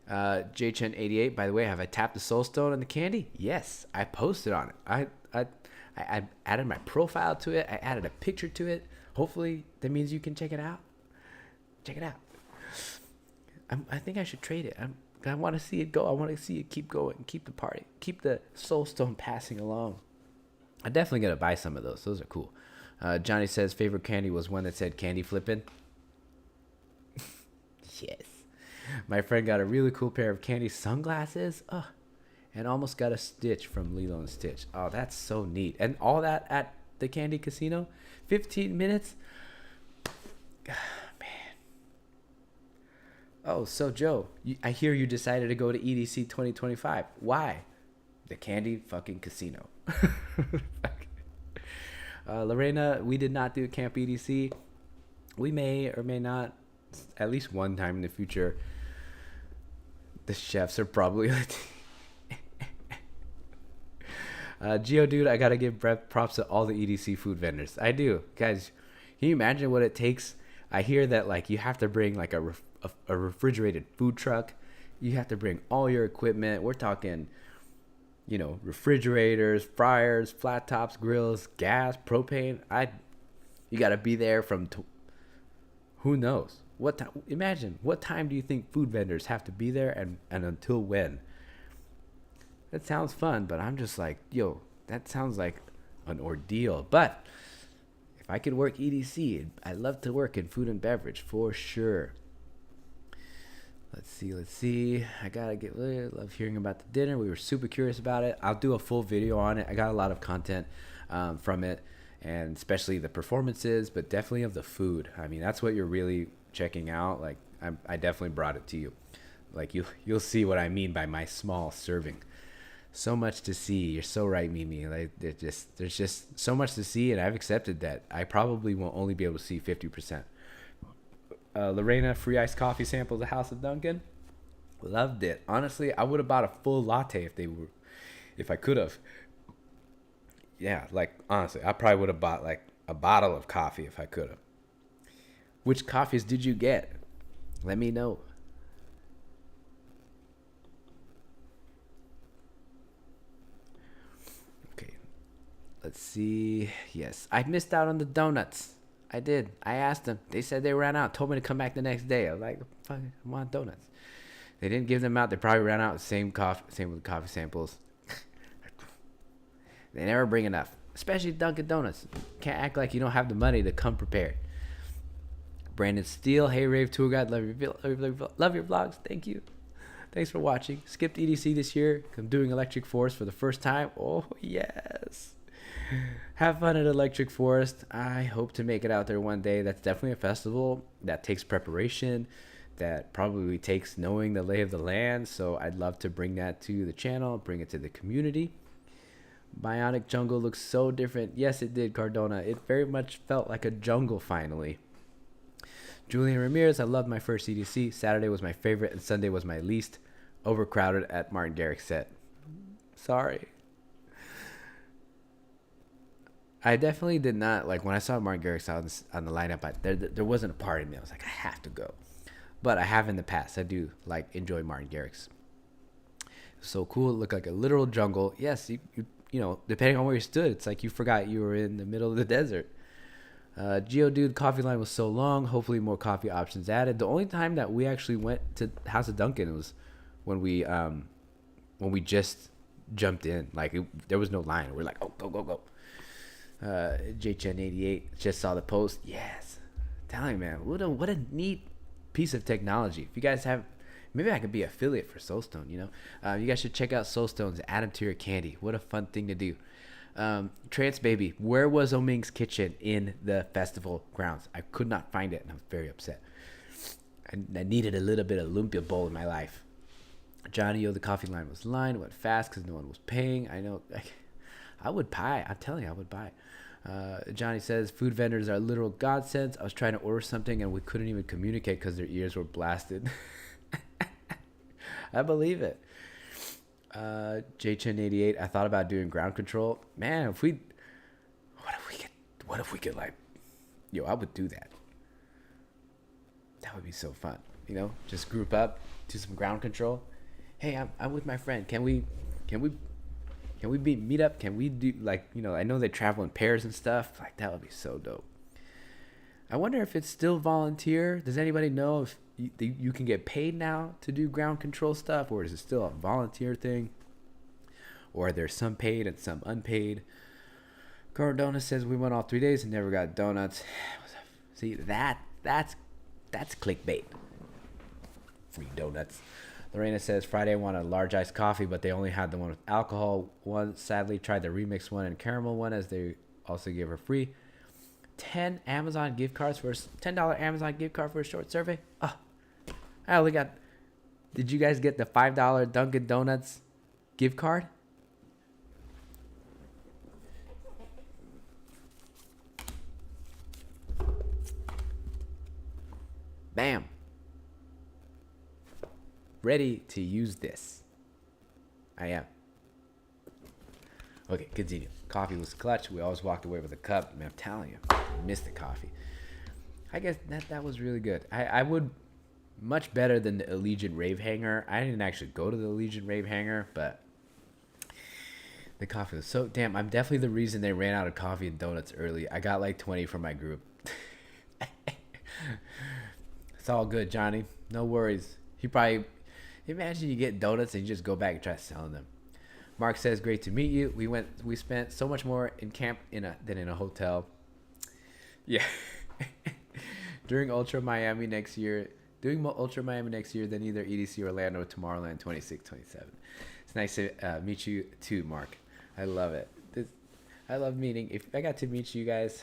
JChen88, by the way, have I tapped the soul stone on the candy? Yes, I posted on it. I added my profile to it. I added a picture to it. Hopefully that means you can check it out. Check it out. I think I should trade it. I want to see it go. I want to see it keep going. Keep the party. Keep the soul stone passing along. I'm definitely going to buy some of those. Those are cool. Johnny says favorite candy was one that said candy flipping. Yes. My friend got a really cool pair of candy sunglasses. And almost got a Stitch from Lilo and Stitch. Oh, that's so neat. And all that at the candy casino. 15 minutes. Man. Oh, so Joe, I hear you decided to go to EDC 2025. Why? The candy fucking casino. Lorena, we did not do Camp EDC. We may or may not, at least one time in the future. The chefs are probably Geodude, I gotta give props to all the EDC food vendors. I do. Guys, can you imagine what it takes? I hear that like you have to bring like a refrigerated food truck. You have to bring all your equipment. We're talking, refrigerators, fryers, flat tops, grills, gas, propane. You gotta be there from who knows what time. Imagine what time do you think food vendors have to be there, and until when? That sounds fun, but I'm just like, that sounds like an ordeal. But if I could work EDC, I'd love to work in food and beverage for sure. Let's see. I love hearing about the dinner. We were super curious about it. I'll do a full video on it. I got a lot of content from it, and especially the performances, but definitely of the food. I mean, that's what you're really checking out. Like, I definitely brought it to you. Like, you'll see what I mean by my small serving. So much to see. You're so right, Mimi. Like, there's just so much to see, and I've accepted that I probably won't only be able to see 50%. Lorena, free iced coffee sample at the House of Dunkin'. Loved it. Honestly, I would have bought a full latte if I could have. Yeah, like, honestly, I probably would have bought like a bottle of coffee if I could have. Which coffees did you get? Let me know. Let's see. Yes, I missed out on the donuts. I did. I asked them. They said they ran out. Told me to come back the next day. I was like, fuck, I want donuts. They didn't give them out. They probably ran out. Same with coffee samples. They never bring enough, especially Dunkin' Donuts. Can't act like you don't have the money to come prepared. Brandon Steele, hey Rave tour guide, love your vlogs. Thank you. Thanks for watching. Skipped EDC this year. I'm doing Electric Forest for the first time. Oh yes. Have fun at Electric Forest. I hope to make it out there one day. That's definitely a festival that takes preparation, that probably takes knowing the lay of the land. So I'd love to bring that to the channel, bring it to the community. Bionic Jungle looks so different. Yes, it did, Cardona. It very much felt like a jungle finally. Julian Ramirez, I loved my first EDC. Saturday was my favorite and Sunday was my least. Overcrowded at Martin Garrix's set. Sorry. I definitely did not, like, when I saw Martin Garrix on the lineup, there wasn't a part of me. I was like, I have to go. But I have in the past. I do, like, enjoy Martin Garrix. So cool. It looked like a literal jungle. Yes, you know, depending on where you stood, it's like you forgot you were in the middle of the desert. Geodude, coffee line was so long. Hopefully more coffee options added. The only time that we actually went to House of Dunkin' was when we just jumped in. Like, there was no line. We're like, oh, go. JChen88 just saw the post. Yes, telling man, what a neat piece of technology. If you guys have, maybe I could be affiliate for Soulstone. You know, you guys should check out Soulstones. Add them to your candy. What a fun thing to do. Trance Baby, where was Oming's kitchen in the festival grounds? I could not find it, and I was very upset. I needed a little bit of lumpia bowl in my life. Johnny, the coffee line was lined. Went fast because no one was paying. I know. I would buy. I'm telling you, I would buy. Johnny says, food vendors are literal godsends. I was trying to order something and we couldn't even communicate because their ears were blasted. I believe it. JChen88, I thought about doing ground control. Man, what if we could like, I would do that. That That would be so fun. You know, just group up, do some ground control. Hey, I'm with my friend. Can we meet up? Can we do, like, you know, I know they travel in pairs and stuff. Like, that would be so dope. I wonder if it's still volunteer. Does anybody know if you can get paid now to do ground control stuff, or is it still a volunteer thing? Or are there some paid and some unpaid? Cardona says we went all 3 days and never got donuts. See, that's clickbait. Free donuts. Lorena says Friday I wanted a large iced coffee, but they only had the one with alcohol. One sadly tried the remix one and caramel one, as they also gave her free 10 Amazon gift cards for $10 Amazon gift card for a short survey. Oh, I only got. Did you guys get the $5 Dunkin' Donuts gift card? Bam. Ready to use this. I am. Okay, continue. Coffee was clutch. We always walked away with a cup. Man, I'm telling you, I missed the coffee. I guess that was really good. I would much better than the Allegiant Rave Hanger. I didn't actually go to the Allegiant Rave Hanger, but the coffee was so damn. I'm definitely the reason they ran out of coffee and donuts early. I got like 20 for my group. It's all good, Johnny. No worries. He probably, imagine you get donuts and you just go back and try selling them. Mark says, great to meet you. We spent so much more in camp than in a hotel. Yeah. Doing Ultra Miami next year than either EDC Orlando or Tomorrowland 26, 27. It's nice to meet you too, Mark. I love it. I love meeting. If I got to meet you guys,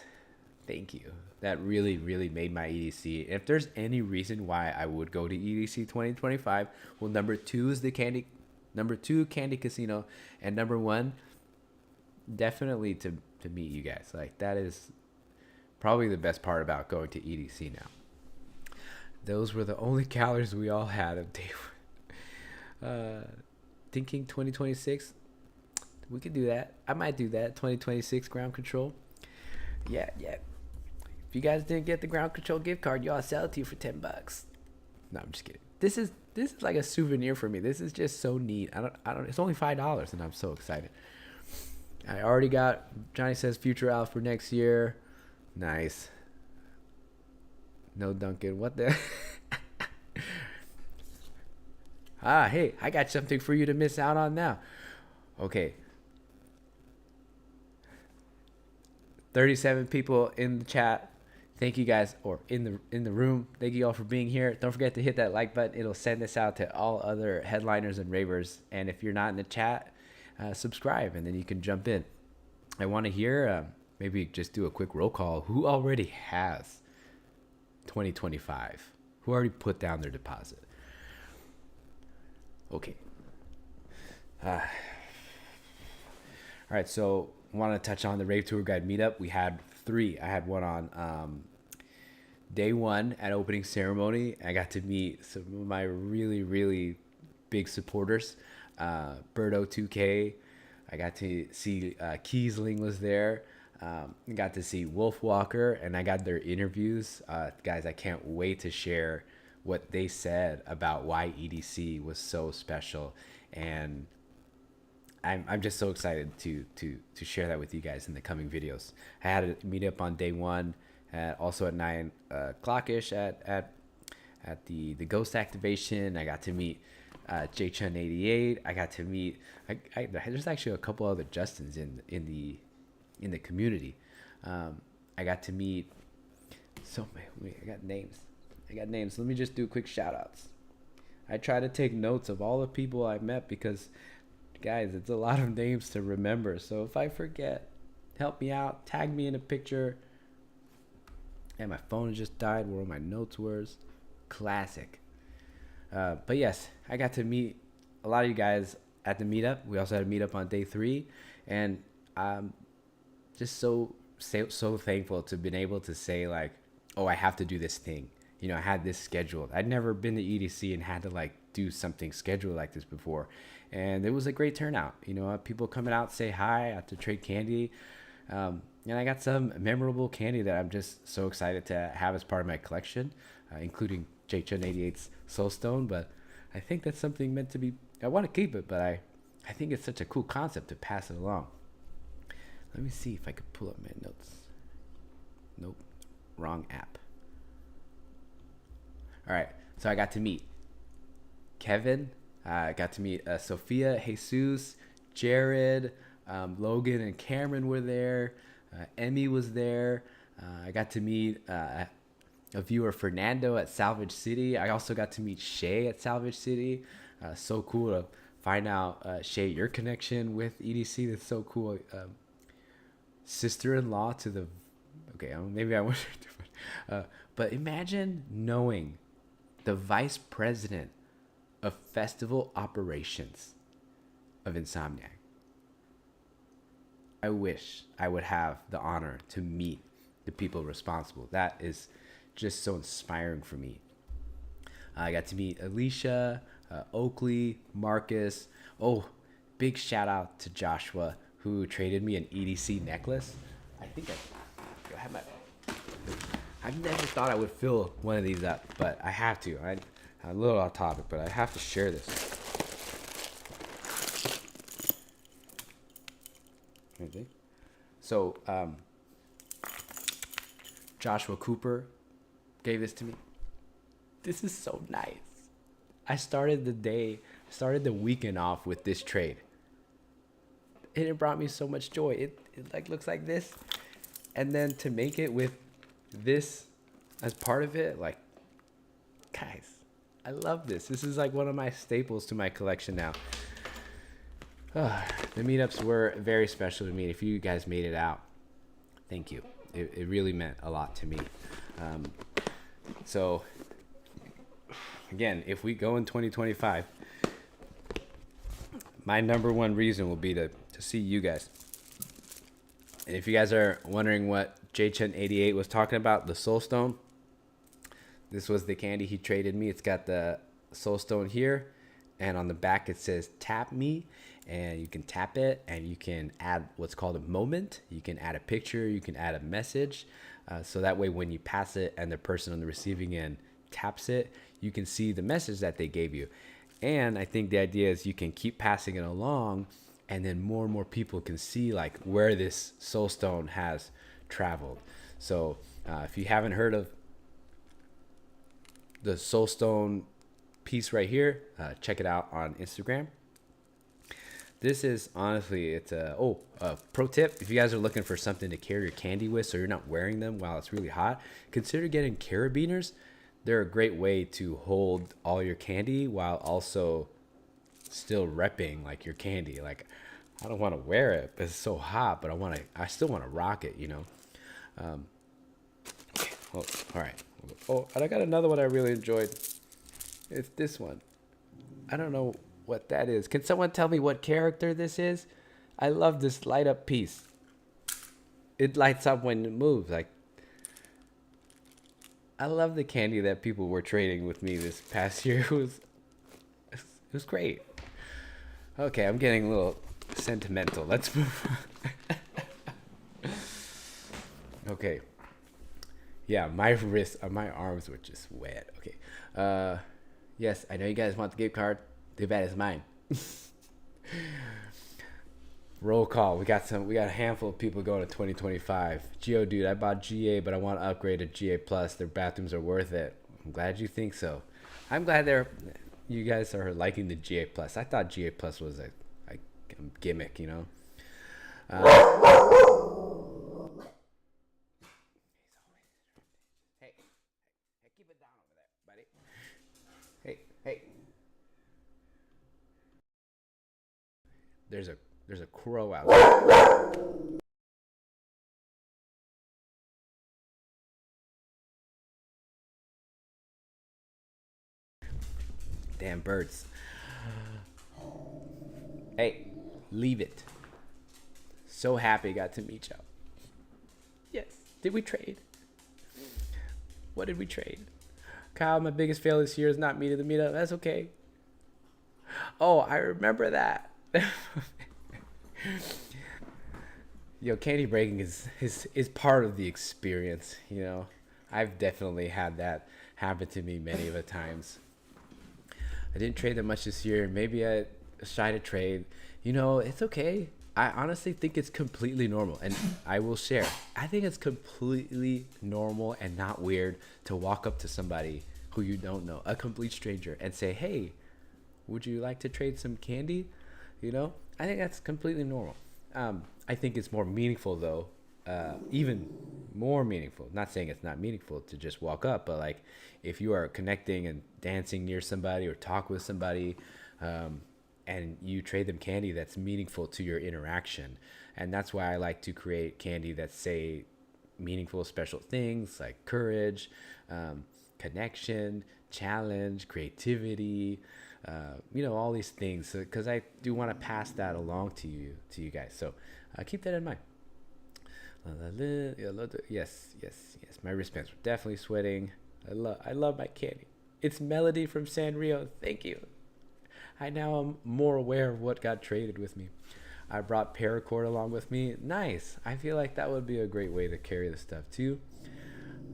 thank you. That really, really made my EDC. If there's any reason why I would go to EDC 2025, well, number 2 is the Kandi Casino, and number 1, definitely to meet you guys. Like, that is probably the best part about going to EDC now. Those were the only calories we all had of day 1. Thinking 2026, we could do that. I might do that. 2026 ground control. Yeah. If you guys didn't get the ground control gift card, y'all sell it to you for $10. No, I'm just kidding. This is like a souvenir for me. This is just so neat. I don't. It's only $5, and I'm so excited. I already got. Johnny says future out for next year. Nice. No Dunkin'. What the? Hey, I got something for you to miss out on now. Okay. 37 people in the chat. Thank you guys, or in the room. Thank you all for being here. Don't forget to hit that like button. It'll send this out to all other headliners and ravers. And if you're not in the chat, subscribe, and then you can jump in. I want to hear, maybe just do a quick roll call. Who already has 2025? Who already put down their deposit? Okay. All right, so I want to touch on the Rave Tour Guide meetup. We had 3. I had one on day 1 at opening ceremony. I got to meet some of my really, really big supporters. Birdo 2K. I got to see Kiesling was there. I got to see Wolf Walker, and I got their interviews. Guys, I can't wait to share what they said about why EDC was so special, and I'm just so excited to share that with you guys in the coming videos. I had a meetup on day 1, also at 9 o'clock-ish at the Ghost Activation. I got to meet JChun88. I got to meet there's actually a couple other Justins in the community. I got to meet so many. I got names. Let me just do quick shout outs. I try to take notes of all the people I met because, guys, it's a lot of names to remember. So if I forget, help me out. Tag me in a picture. And my phone just died where all my notes were. Classic. But yes, I got to meet a lot of you guys at the meetup. We also had a meetup on day 3. And I'm just so thankful to have been able to say, like, oh, I have to do this thing. You know, I had this scheduled. I'd never been to EDC and had to, like, do something scheduled like this before. And it was a great turnout. You know, people coming out, say hi, out to trade candy. And I got some memorable candy that I'm just so excited to have as part of my collection. including JHN88's Soulstone. But I think that's something meant to be. I want to keep it, but I think it's such a cool concept to pass it along. Let me see if I could pull up my notes. Nope, wrong app. All right, so I got to meet Kevin. I got to meet Sophia, Jesus, Jared, Logan and Cameron were there. Emmy was there. I got to meet a viewer, Fernando, at Salvage City. I also got to meet Shay at Salvage City. So cool to find out, Shay, your connection with EDC. That's so cool. Sister-in-law to the... Okay, maybe I wish I do. But imagine knowing the vice president of festival operations of Insomniac. I wish I would have the honor to meet the people responsible. That is just so inspiring for me. I got to meet Alicia, Oakley, Marcus. Oh, big shout out to Joshua, who traded me an EDC necklace. I think I have my... I've never thought I would fill one of these up, but I have to. I'm a little off topic, but I have to share this. So, Joshua Cooper gave this to me. This is so nice. I started the weekend off with this trade. And it brought me so much joy. It like looks like this. And then to make it with this as part of it, like, guys, I love this. This is like one of my staples to my collection now. The meetups were very special to me. If you guys made it out, thank you. It really meant a lot to me. So, again, if we go in 2025, my number one reason will be to see you guys. And if you guys are wondering what JHN88 was talking about, the Soulstone, this was the candy he traded me. It's got the Soulstone here, and on the back it says tap me, and you can tap it and you can add what's called a moment. You can add a picture, you can add a message, so that way when you pass it and the person on the receiving end taps it, you can see the message that they gave you. And I think the idea is you can keep passing it along, and then more and more people can see like where this Soulstone has traveled. So if you haven't heard of the Soulstone piece right here, check it out on Instagram. This is honestly, it's a pro tip. If you guys are looking for something to carry your candy with so you're not wearing them while it's really hot, consider getting carabiners. They're a great way to hold all your candy while also still repping like your candy. Like, I don't want to wear it because it's so hot, but I still want to rock it, you know. All right. Oh, and I got another one I really enjoyed. It's this one. I don't know what that is. Can someone tell me what character this is? I love this light up piece. It lights up when it moves. Like, I love the candy that people were trading with me this past year. It was great. Okay, I'm getting a little sentimental. Let's move on. Okay. Yeah, my wrists, my arms were just wet. Okay. Yes, I know you guys want the gift card. Too bad it's mine. Roll call. We got a handful of people going to 2025. Geo dude, I bought GA, but I want to upgrade to GA Plus. Their bathrooms are worth it. I'm glad you think so. I'm glad you guys are liking the GA Plus. I thought GA Plus was a gimmick, you know. Hey, keep it down over there, buddy. Hey. There's a crow out there. Damn birds. Hey, leave it. So happy I got to meet y'all. Yes. Did we trade? What did we trade? Kyle, my biggest fail this year is not meeting the meetup. That's okay. Oh, I remember that. Yo, candy breaking is part of the experience, you know. I've definitely had happened to me many of the times. I didn't trade that much this year. Maybe I shy to trade. You know, it's okay. I honestly think it's completely normal, and I will share. I think it's completely normal and not weird to walk up to somebody who you don't know, a complete stranger, and say, "Hey, would you like to trade some candy?" You know, I think that's completely normal. I think it's more meaningful though, even more meaningful. Not saying it's not meaningful to just walk up, but like if you are connecting and dancing near somebody or talk with somebody, and you trade them candy, that's meaningful to your interaction. And that's why I like to create candy that say meaningful, special things like courage, connection, challenge, creativity, all these things, because I do want to pass that along to you guys. So keep that in mind. Yes. My wristbands were definitely sweating. I love my candy. It's Melody from Sanrio. Thank you. I now am more aware of what got traded with me. I brought paracord along with me. Nice. I feel like that would be a great way to carry the stuff too.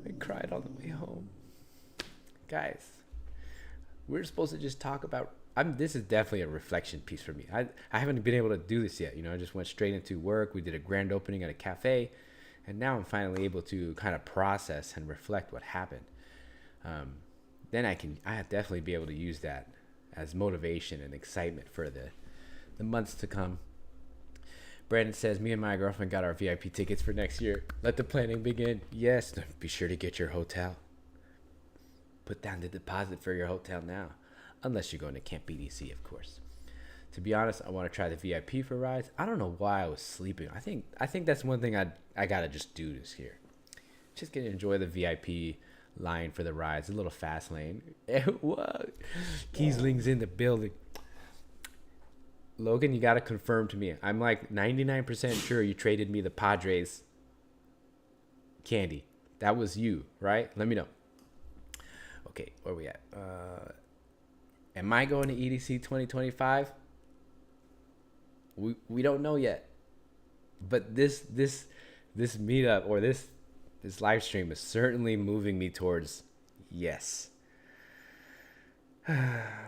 I cried on the way home. Guys, we're supposed to just talk about this is definitely a reflection piece for me. I haven't been able to do this yet. I just went straight into work. We did a grand opening at a cafe, and now I'm finally able to kind of process and reflect what happened. Then I definitely be able to use that as motivation and excitement for the months to come. Brandon says, me and my girlfriend got our VIP tickets for next year. Let the planning begin. Yes, be sure to get your hotel. Put down the deposit for your hotel now. Unless you're going to Camp EDC, of course. To be honest, I want to try the VIP for rides. I don't know why I was sleeping. I think that's one thing I gotta just do this year. Just gonna enjoy the VIP line for the rides, a little fast lane. What? Kiesling's in the building. Logan, you gotta confirm to me. I'm like 99% sure you traded me the Padres candy. That was you, right? Let me know. Okay, where we at? Am I going to EDC 2025? We don't know yet. But this meetup or this live stream is certainly moving me towards yes.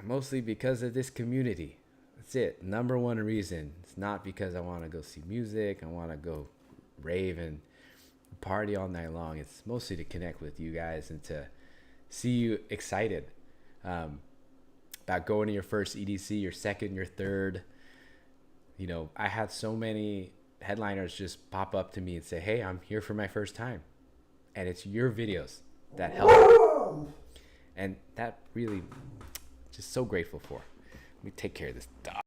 Mostly because of this community. That's it. Number one reason. It's not because I want to go see music. I want to go rave and party all night long. It's mostly to connect with you guys and to see you excited about going to your first EDC, your second, your third. I had so many headliners just pop up to me and say, hey, I'm here for my first time. And it's your videos that help. And that really, just so grateful for. Let me take care of this dog.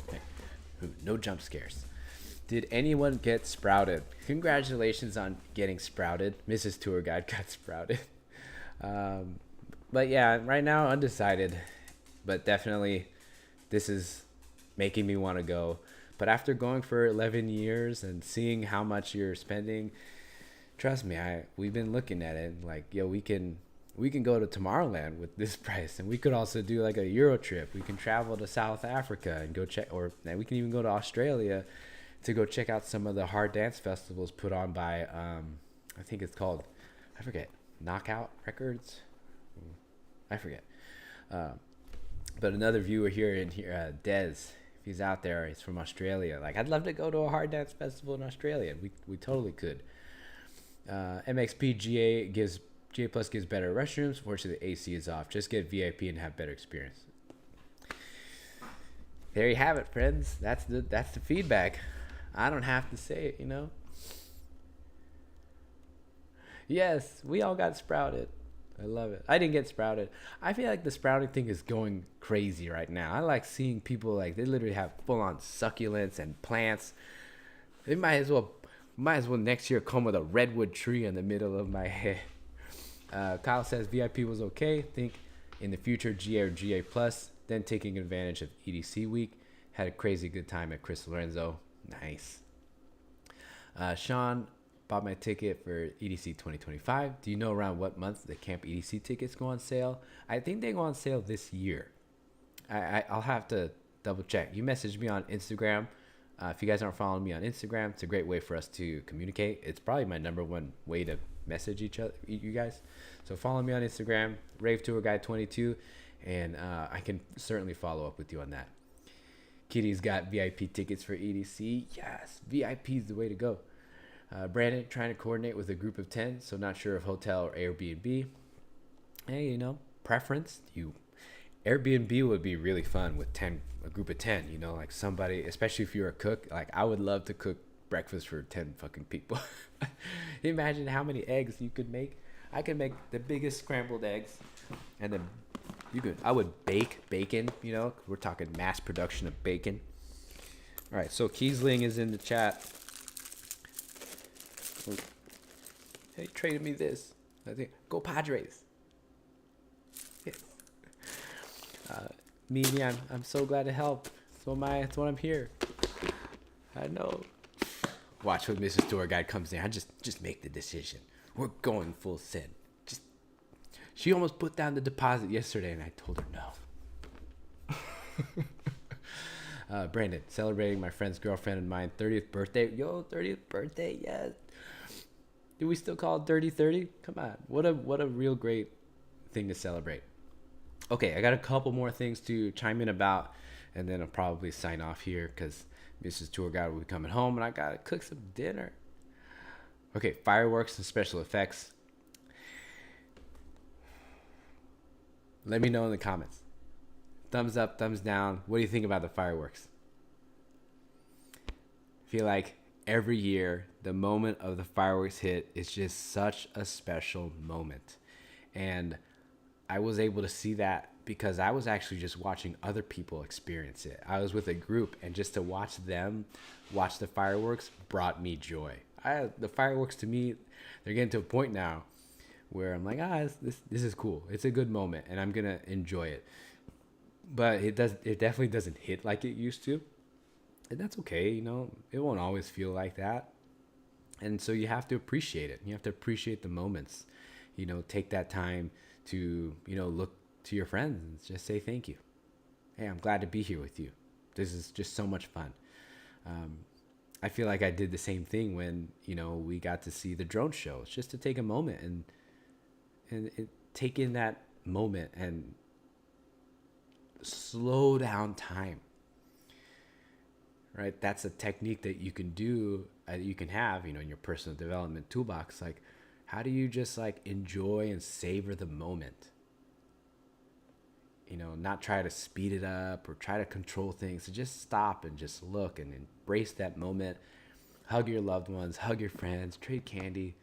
Okay. No jump scares. Did anyone get sprouted? Congratulations on getting sprouted. Mrs. Tour Guide got sprouted. But yeah, right now undecided. But definitely this is making me want to go. But after going for 11 years and seeing how much you're spending, trust me, we've been looking at it like, yo, we can go to Tomorrowland with this price, and we could also do like a Euro trip. We can travel to South Africa and go check, or we can even go to Australia to go check out some of the hard dance festivals put on by I think it's called, I forget, Knockout Records. I forget. But another viewer here Des, if he's out there, he's from Australia. Like, I'd love to go to a hard dance festival in Australia. We totally could. MXP GA Plus gives better restrooms. Fortunately, the AC is off. Just get VIP and have better experience. There you have it, friends. That's the feedback. I don't have to say it, Yes, we all got sprouted. I love it. I didn't get sprouted. I feel like the sprouting thing is going crazy right now. I like seeing people like they literally have full-on succulents and plants. They might as well next year come with a redwood tree in the middle of my head. Kyle says VIP was okay. Think in the future GA or GA Plus. Then taking advantage of EDC week. Had a crazy good time at Chris Lorenzo. Nice. Sean bought my ticket for EDC 2025. Do you know around what month the Camp EDC tickets go on sale? I think they go on sale this year. I'll have to double check. You message me on Instagram. If you guys aren't following me on Instagram, it's a great way for us to communicate. It's probably my number one way to message you guys. So follow me on Instagram, Rave Tour Guide 22, and I can certainly follow up with you on that. Kitty's got VIP tickets for EDC. Yes, VIP is the way to go. Brandon trying to coordinate with a group of 10, so not sure if hotel or Airbnb. Hey, you know, preference. Airbnb would be really fun with a group of 10, you know, like somebody, especially if you're a cook. Like, I would love to cook breakfast for 10 fucking people. Imagine how many eggs you could make. I could make the biggest scrambled eggs, and then I would bake bacon, you know, we're talking mass production of bacon. All right, so Kiesling is in the chat. Hey, traded me this. I think, go Padres. Yes. Me, I'm so glad to help. So am I. That's why I'm here. I know. Watch when Mrs. Tour Guide comes in. I just make the decision. We're going full send. She almost put down the deposit yesterday, and I told her no. Brandon, celebrating my friend's girlfriend and mine 30th birthday. Yo, 30th birthday, yes. Do we still call it Dirty 30? Come on. What a real great thing to celebrate. Okay, I got a couple more things to chime in about, and then I'll probably sign off here because Mrs. Tour Guide will be coming home, and I got to cook some dinner. Okay, fireworks and special effects. Let me know in the comments. Thumbs up, thumbs down. What do you think about the fireworks? I feel like every year, the moment of the fireworks hit is just such a special moment. And I was able to see that because I was actually just watching other people experience it. I was with a group, and just to watch them watch the fireworks brought me joy. The fireworks, to me, they're getting to a point now where I'm like, this is cool. It's a good moment, and I'm gonna enjoy it. But it definitely doesn't hit like it used to, and that's okay. You know, it won't always feel like that, and so you have to appreciate it. You have to appreciate the moments. You know, take that time to, you know, look to your friends and just say thank you. Hey, I'm glad to be here with you. This is just so much fun. I feel like I did the same thing when, you know, we got to see the drone show. It's just to take a moment and take in that moment and slow down time. Right? That's a technique that you can do, you can have, you know, in your personal development toolbox. Like, how do you just like enjoy and savor the moment? You know, not try to speed it up or try to control things. So just stop and just look and embrace that moment. Hug your loved ones, hug your friends, trade candy,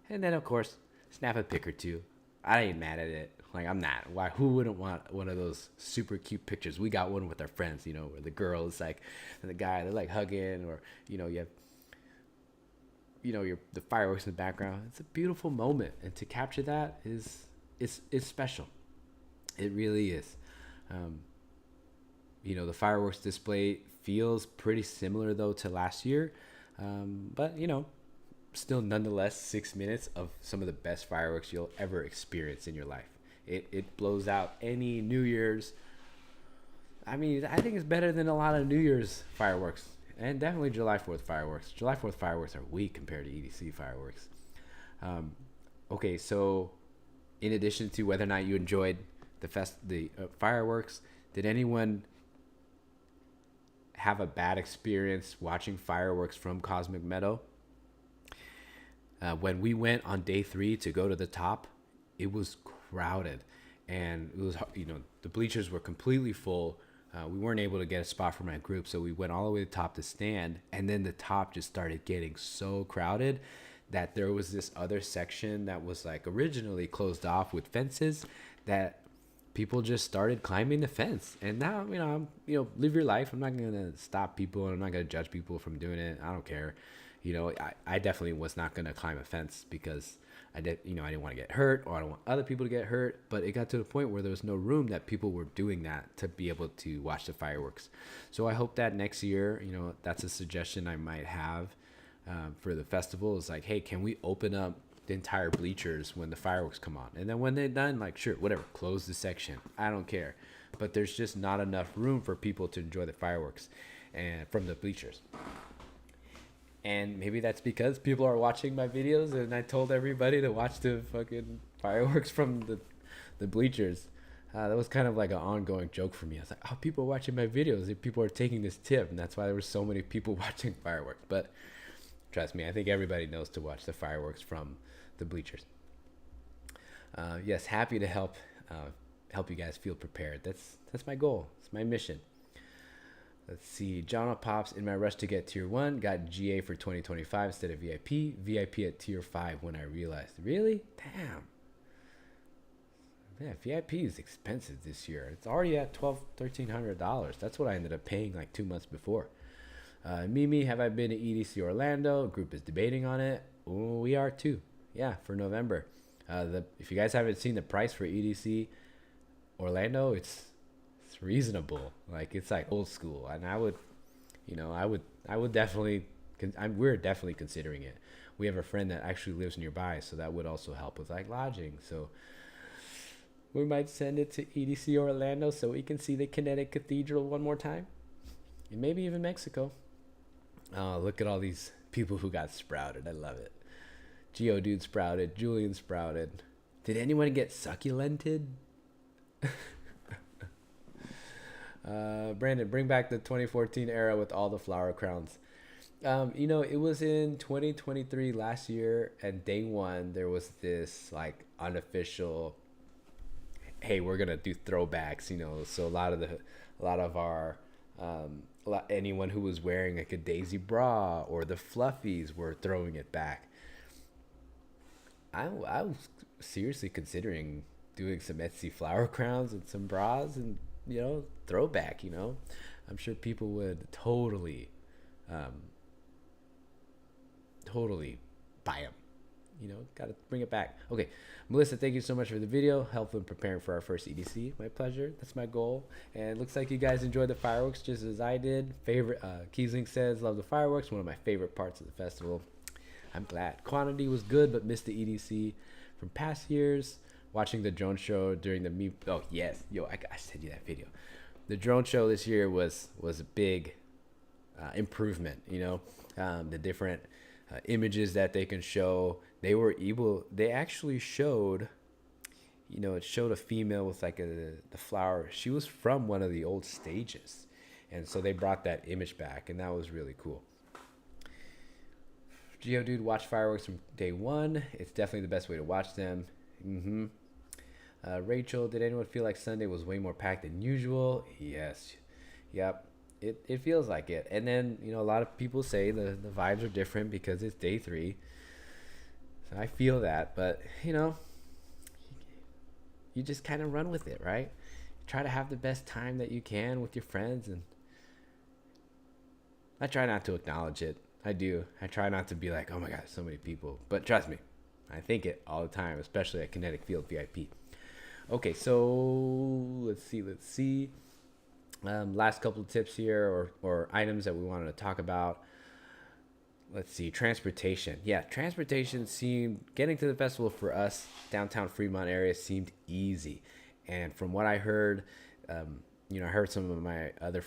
and then of course snap a pic or two. I ain't mad at it. Like, I'm not. Why? Who wouldn't want one of those super cute pictures? We got one with our friends, you know, where the girl is like, and the guy, they're like hugging, or, you know, you have, you know, the fireworks in the background. It's a beautiful moment, and to capture that is special. It really is. You know, the fireworks display feels pretty similar though to last year, but you know, still nonetheless 6 minutes of some of the best fireworks you'll ever experience in your life. It blows out any New Year's. I mean, I think it's better than a lot of New Year's fireworks, and definitely July 4th fireworks. July 4th fireworks are weak compared to EDC fireworks. Okay, so in addition to whether or not you enjoyed the fireworks, did anyone have a bad experience watching fireworks from Cosmic Meadow? When we went on day 3 to go to the top, it was crowded, and it was, you know, the bleachers were completely full. We weren't able to get a spot for my group, so we went all the way to the top to stand, and then the top just started getting so crowded that there was this other section that was like originally closed off with fences that people just started climbing the fence. And now, live your life. I'm not going to stop people, and I'm not going to judge people from doing it. I don't care. You know, I definitely was not going to climb a fence because I didn't want to get hurt, or I don't want other people to get hurt. But it got to the point where there was no room that people were doing that to be able to watch the fireworks. So I hope that next year, you know, that's a suggestion I might have for the festival, is like, hey, can we open up the entire bleachers when the fireworks come on? And then when they're done, like, sure, whatever, close the section. I don't care. but there's just not enough room for people to enjoy the fireworks and from the bleachers. And maybe that's because people are watching my videos and I told everybody to watch the fucking fireworks from the bleachers. That was kind of like an ongoing joke for me. I was like, oh, people are watching my videos. People are taking this tip. And that's why there were so many people watching fireworks. But trust me, I think everybody knows to watch the fireworks from the bleachers. Yes, happy to help you guys feel prepared. That's my goal. It's my mission. Let's see. John Pops, in my rush to get tier 1, got GA for 2025 instead of VIP. VIP at tier 5 when I realized. Really? Damn. Yeah, VIP is expensive this year. It's already at $1,300. That's what I ended up paying like 2 months before. Mimi, have I been to EDC Orlando? A group is debating on it. Oh, we are too. Yeah, for November. If you guys haven't seen the price for EDC Orlando, it's reasonable. Like, it's like old school, and I would definitely. We're definitely considering it. We have a friend that actually lives nearby, so that would also help with like lodging. So we might send it to EDC Orlando so we can see the Kinetic Cathedral one more time, and maybe even Mexico. Oh, look at all these people who got sprouted. I love it. Geodude sprouted. Julian sprouted. Did anyone get succulented? Brandon, bring back the 2014 era with all the flower crowns. It was in 2023 last year, and day one there was this like unofficial, hey, we're gonna do throwbacks. So a lot of our anyone who was wearing like a Daisy bra or the Fluffies were throwing it back. I was seriously considering doing some Etsy flower crowns and some bras and throwback. I'm sure people would totally buy them. Gotta bring it back. Okay, Melissa, thank you so much for the video. Help in preparing for our first EDC. My pleasure. That's my goal. And it looks like you guys enjoyed the fireworks just as I did. Kiesling says, love the fireworks. One of my favorite parts of the festival. I'm glad. Quantity was good, but missed the EDC from past years. Watching the drone show during the oh yes, I sent you that video. The drone show this year was a big improvement. The different images that they can show. They actually showed, it showed a female with like the flower. She was from one of the old stages, and so they brought that image back, and that was really cool. Geodude, watch fireworks from day one. It's definitely the best way to watch them. Rachel, did anyone feel like Sunday was way more packed than usual? Yes. Yep. It feels like it. And then, a lot of people say the vibes are different because it's day 3. So I feel that. But, you just kind of run with it, right? Try to have the best time that you can with your friends. And I try not to acknowledge it. I do. I try not to be like, oh my God, so many people. But trust me, I think it all the time, especially at Kinetic Field VIP. Okay, so let's see. Last couple of tips here or items that we wanted to talk about. Let's see, transportation. Yeah, transportation getting to the festival for us, downtown Fremont area, seemed easy. And from what I heard, I heard some of my other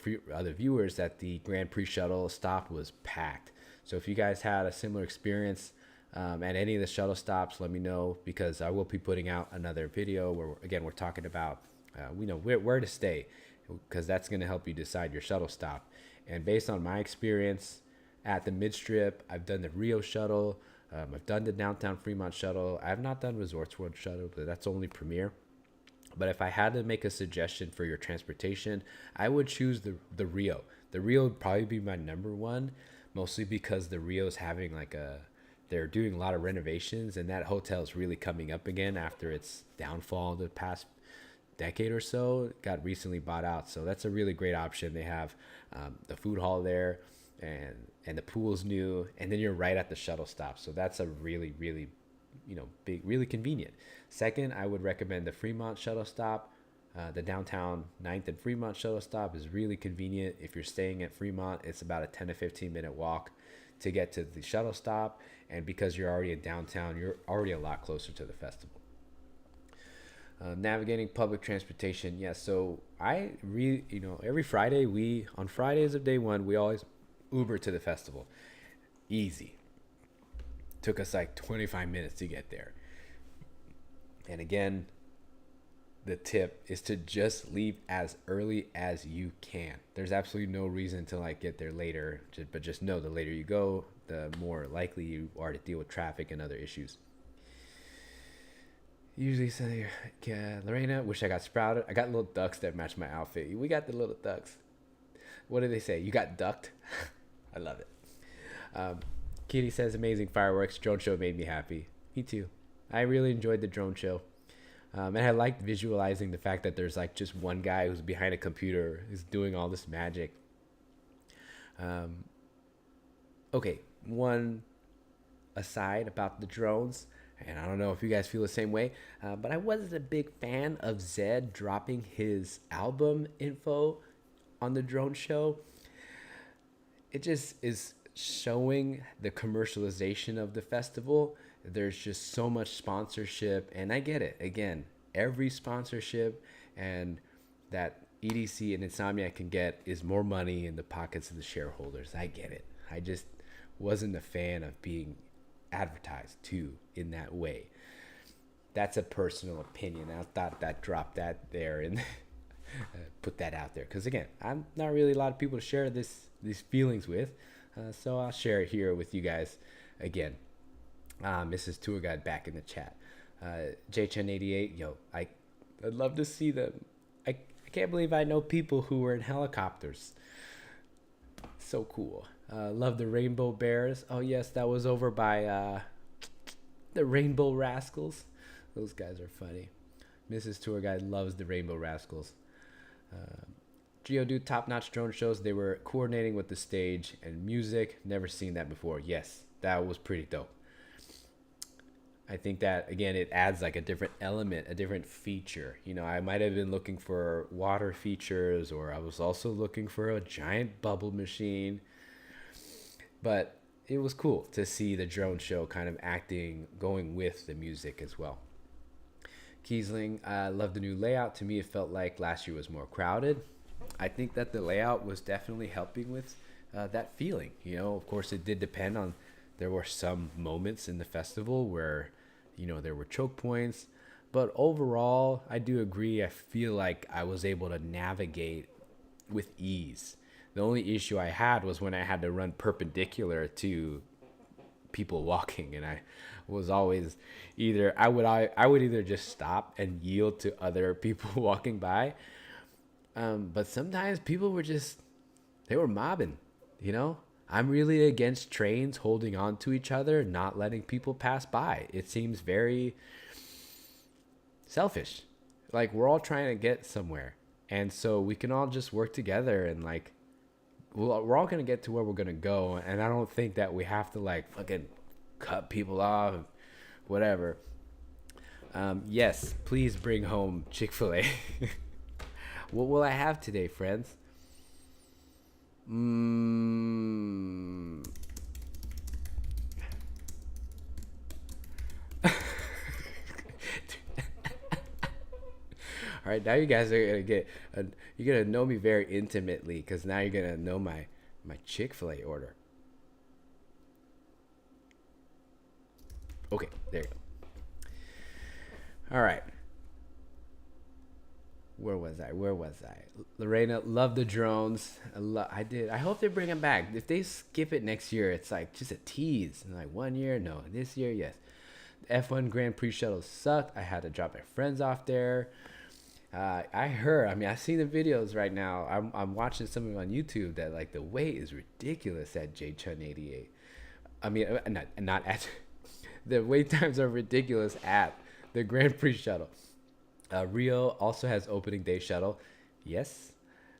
viewers that the Grand Prix shuttle stop was packed. So if you guys had a similar experience at any of the shuttle stops, let me know, because I will be putting out another video where we're talking about where to stay, because that's going to help you decide your shuttle stop. And based on my experience at the Midstrip, I've done the Rio shuttle, I've done the downtown Fremont shuttle. I have not done Resorts World shuttle, but that's only Premier. But if I had to make a suggestion for your transportation, I would choose the Rio. The Rio would probably be my number one, mostly because the Rio is having they're doing a lot of renovations, and that hotel is really coming up again after its downfall the past decade or so. It got recently bought out, so that's a really great option. They have the food hall there, and the pool's new, and then you're right at the shuttle stop. So that's a really, really, big, really convenient. Second, I would recommend the Fremont shuttle stop. The downtown 9th and Fremont shuttle stop is really convenient. If you're staying at Fremont, it's about a 10 to 15 minute walk to get to the shuttle stop. And because you're already in downtown, you're already a lot closer to the festival. Navigating public transportation. Yeah, so I really, every Friday, on Fridays of day one, we always Uber to the festival. Easy. Took us like 25 minutes to get there. And again, the tip is to just leave as early as you can. There's absolutely no reason to like get there later, but just know the later you go, the more likely you are to deal with traffic and other issues. Usually say, yeah, Lorena, wish I got sprouted. I got little ducks that match my outfit. We got the little ducks. What do they say? You got ducked? I love it. Kitty says, amazing fireworks. Drone show made me happy. Me too. I really enjoyed the drone show. And I liked visualizing the fact that there's like just one guy who's behind a computer who's doing all this magic. Okay, one aside about the drones, and I don't know if you guys feel the same way, but I wasn't a big fan of Zed dropping his album info on the drone show. It just is showing the commercialization of the festival. There's just so much sponsorship, and I get it. Again, every sponsorship and that EDC and Insomniac can get is more money in the pockets of the shareholders. I get it. I just wasn't a fan of being advertised to in that way. That's a personal opinion. I thought that drop that there and put that out there, because again, I'm not really a lot of people to share these feelings with, so I'll share it here with you guys again. Mrs. Tour Guide back in the chat. JChen88, yo, I'd love to see them. I can't believe I know people who were in helicopters. So cool. Love the Rainbow Bears. Oh yes, that was over by the Rainbow Rascals. Those guys are funny. Mrs. Tour Guide loves the Rainbow Rascals. Geodude top-notch drone shows. They were coordinating with the stage and music. Never seen that before. Yes, that was pretty dope. I think that, again, it adds like a different element, a different feature. I might have been looking for water features, or I was also looking for a giant bubble machine. But it was cool to see the drone show kind of going with the music as well. Kiesling, I love the new layout. To me, it felt like last year was more crowded. I think that the layout was definitely helping with that feeling. Of course, it did depend on, there were some moments in the festival where, there were choke points. But overall, I do agree. I feel like I was able to navigate with ease. The only issue I had was when I had to run perpendicular to people walking, and I was always I would either just stop and yield to other people walking by, but sometimes people were they were mobbing. I'm really against trains holding on to each other, not letting people pass by. It seems very selfish. Like, we're all trying to get somewhere, and so we can all just work together, and like we're all gonna get to where we're gonna go. And I don't think that we have to like fucking cut people off, whatever. Yes, please bring home Chick-fil-A. What will I have today, friends? All right, now you guys are gonna you're gonna know me very intimately, because now you're gonna know my Chick-fil-A order. Okay, there you go. All right. Where was I? Lorena, love the drones. I did. I hope they bring them back. If they skip it next year, it's like just a tease. And like 1 year, no. This year, yes. The F1 Grand Prix shuttle sucked. I had to drop my friends off there. I've seen the videos right now. I'm watching some of them on YouTube that like the wait is ridiculous at JChun88. Not at the wait times are ridiculous at the Grand Prix shuttle. Rio also has opening day shuttle. Yes,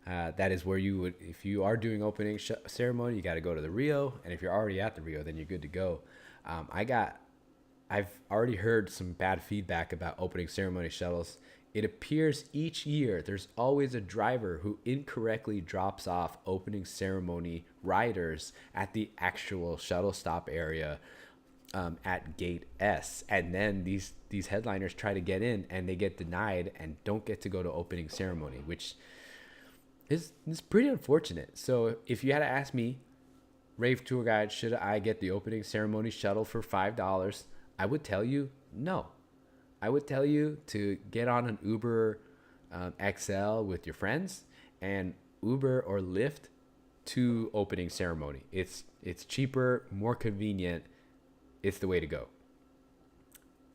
that is where you would, if you are doing opening ceremony, you got to go to the Rio, and if you're already at the Rio, then you're good to go. I've already heard some bad feedback about opening ceremony shuttles. It appears each year there's always a driver who incorrectly drops off opening ceremony riders at the actual shuttle stop area at gate S, and then these headliners try to get in and they get denied and don't get to go to opening ceremony, which is pretty unfortunate. So if you had to ask me, Rave tour guide, should I get the opening ceremony shuttle for $5? I would tell you no. I would tell you to get on an Uber XL with your friends and Uber or Lyft to opening ceremony. It's cheaper, more convenient. It's the way to go.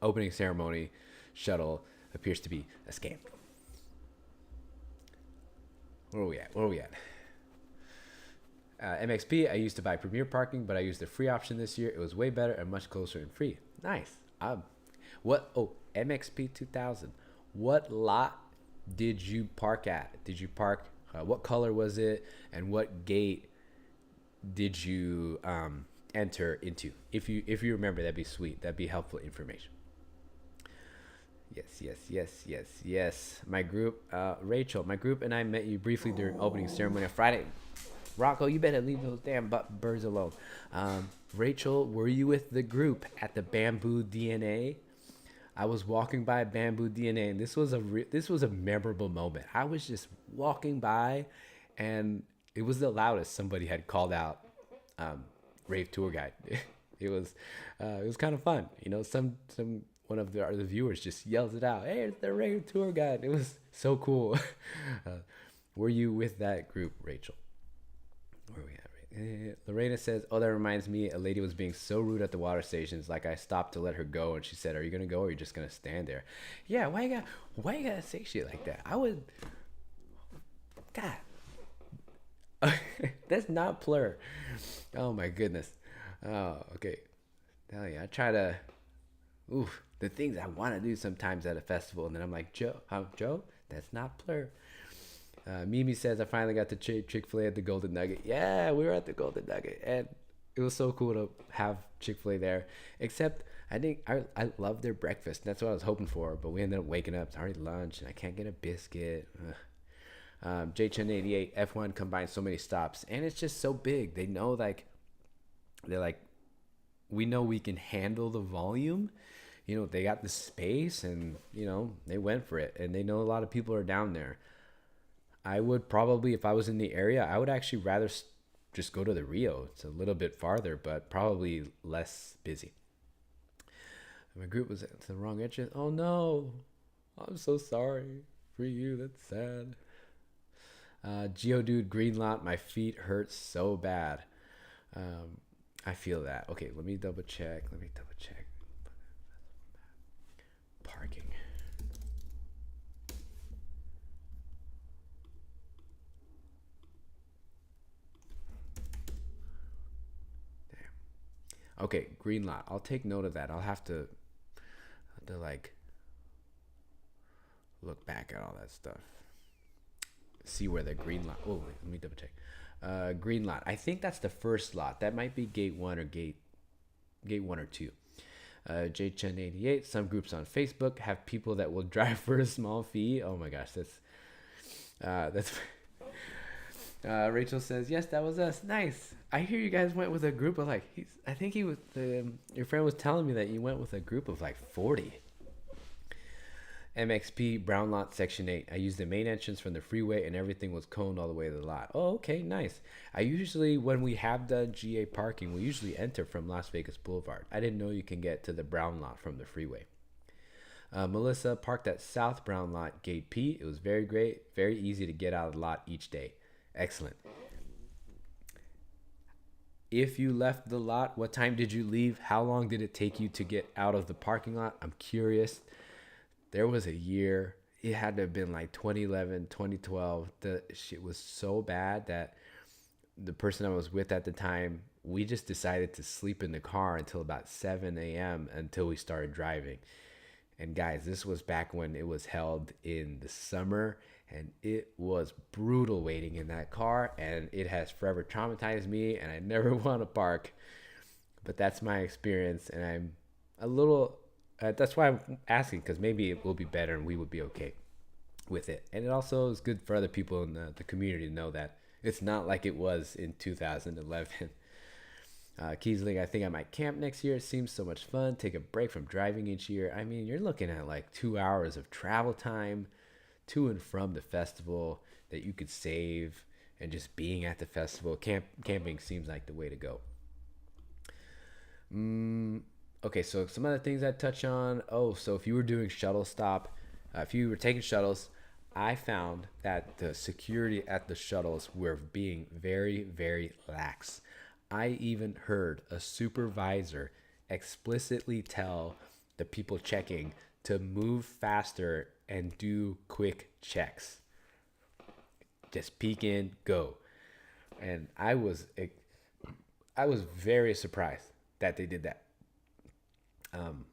Opening ceremony shuttle appears to be a scam. Where are we at? MXP, I used to buy Premier parking, but I used the free option this year. It was way better and much closer and free. Nice. MXP 2000. What lot did you park at? Did you park, what color was it? And what gate did you enter into? If you remember, that'd be sweet. That'd be helpful information. Yes. My group, Rachel, my group and I met you briefly during opening ceremony on Friday. Rocco, you better leave those damn birds alone. Rachel, were you with the group at the Bamboo DNA? I was walking by Bamboo DNA, and this was a memorable moment. I was just walking by, and it was the loudest somebody had called out Rave tour guide. It was kind of fun. You know, some one of the viewers just yells it out. Hey, it's the Rave tour guide. It was so cool. Were you with that group, Rachel? Where are we at? Lorena says, oh, that reminds me, a lady was being so rude at the water stations. Like, I stopped to let her go, and she said, are you gonna go or are you just gonna stand there? Yeah, why you gotta say shit like that? I would, God. That's not plur. Oh my goodness. Oh, okay. Hell yeah, I try to the things I want to do sometimes at a festival, and then I'm like, Joe, that's not plur. Mimi says, I finally got to Chick-fil-A at the Golden Nugget. Yeah, we were at the Golden Nugget, and it was so cool to have Chick-fil-A there. Except, I think I love their breakfast. That's what I was hoping for, but we ended up waking up. It's already lunch, and I can't get a biscuit. JChen88, F1 combines so many stops, and it's just so big. They know, they're like, we know we can handle the volume. You know, they got the space, and, you know, they went for it, and they know a lot of people are down there. I would probably, if I was in the area, I would actually rather just go to the Rio. It's a little bit farther, but probably less busy. My group was at the wrong entrance. Oh no, I'm so sorry for you. That's sad. Geodude Green Lot, my feet hurt so bad. I feel that. Okay, let me double check. Parking. Okay, Green Lot. I'll take note of that. I'll have to like look back at all that stuff. See where the Green Lot. Oh, wait, let me double check. Green Lot. I think that's the first lot. That might be gate 1 or gate 1 or 2. JChen88. Some groups on Facebook have people that will drive for a small fee. Oh my gosh, that's Rachel says, yes, that was us. Nice. I hear you guys went with a group of your friend was telling me that you went with a group of 40. MXP Brown Lot Section 8. I used the main entrance from the freeway and everything was coned all the way to the lot. Oh, okay, nice. I usually, when we have the GA parking, we usually enter from Las Vegas Boulevard. I didn't know you can get to the Brown Lot from the freeway. Melissa parked at South Brown Lot, Gate P. It was very great, very easy to get out of the lot each day. Excellent. If you left the lot, what time did you leave? How long did it take you to get out of the parking lot? I'm curious. There was a year. It had to have been 2011, 2012. The shit was so bad that the person I was with at the time, we just decided to sleep in the car until about 7 a.m. until we started driving. And guys, this was back when it was held in the summer, and it was brutal waiting in that car, and it has forever traumatized me, and I never want to park. But that's my experience, and I'm a little, that's why I'm asking, because maybe it will be better and we would be okay with it. And it also is good for other people in the community to know that it's not like it was in 2011. Kiesling, I think I might camp next year. It seems so much fun. Take a break from driving each year. I mean, you're looking at like 2 hours of travel time to and from the festival that you could save, and just being at the festival. Camping seems like the way to go. Okay, so some other things I touch on. Oh, so if you were doing shuttle stop, if you were taking shuttles, I found that the security at the shuttles were being very, very lax. I even heard a supervisor explicitly tell the people checking to move faster and do quick checks. Just peek in, go. And I was very surprised that they did that. Um,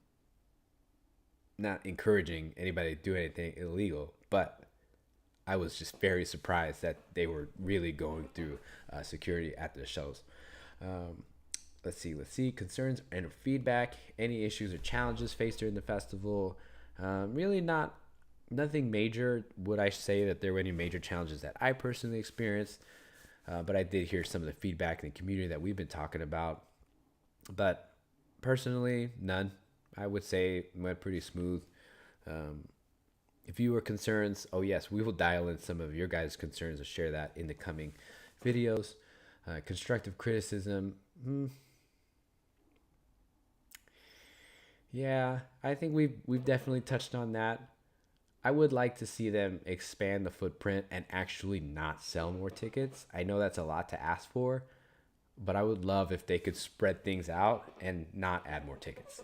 Not encouraging anybody to do anything illegal, but I was just very surprised that they were really going through security at the shows. Um, let's see. Concerns and feedback. Any issues or challenges faced during the festival? Really nothing major. Would I say that there were any major challenges that I personally experienced? But I did hear some of the feedback in the community that we've been talking about. But personally, none. I would say it went pretty smooth. If you were concerns, oh yes, we will dial in some of your guys' concerns and share that in the coming videos. Constructive criticism. Yeah, I think we've definitely touched on that. I would like to see them expand the footprint and actually not sell more tickets. I know that's a lot to ask for, but I would love if they could spread things out and not add more tickets.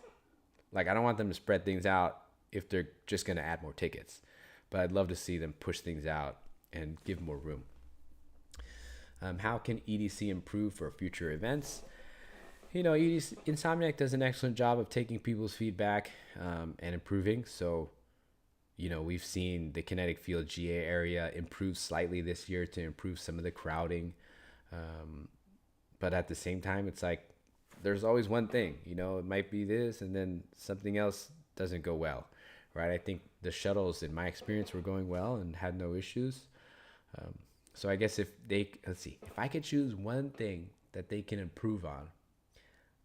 Like, I don't want them to spread things out if they're just going to add more tickets, but I'd love to see them push things out and give more room. How can EDC improve for future events? You know, EDC, Insomniac does an excellent job of taking people's feedback and improving. So, you know, we've seen the Kinetic Field GA area improve slightly this year to improve some of the crowding. But at the same time, it's like there's always one thing, you know, it might be this and then something else doesn't go well, right? I think the shuttles, in my experience, were going well and had no issues. So I guess let's see, if I could choose one thing that they can improve on,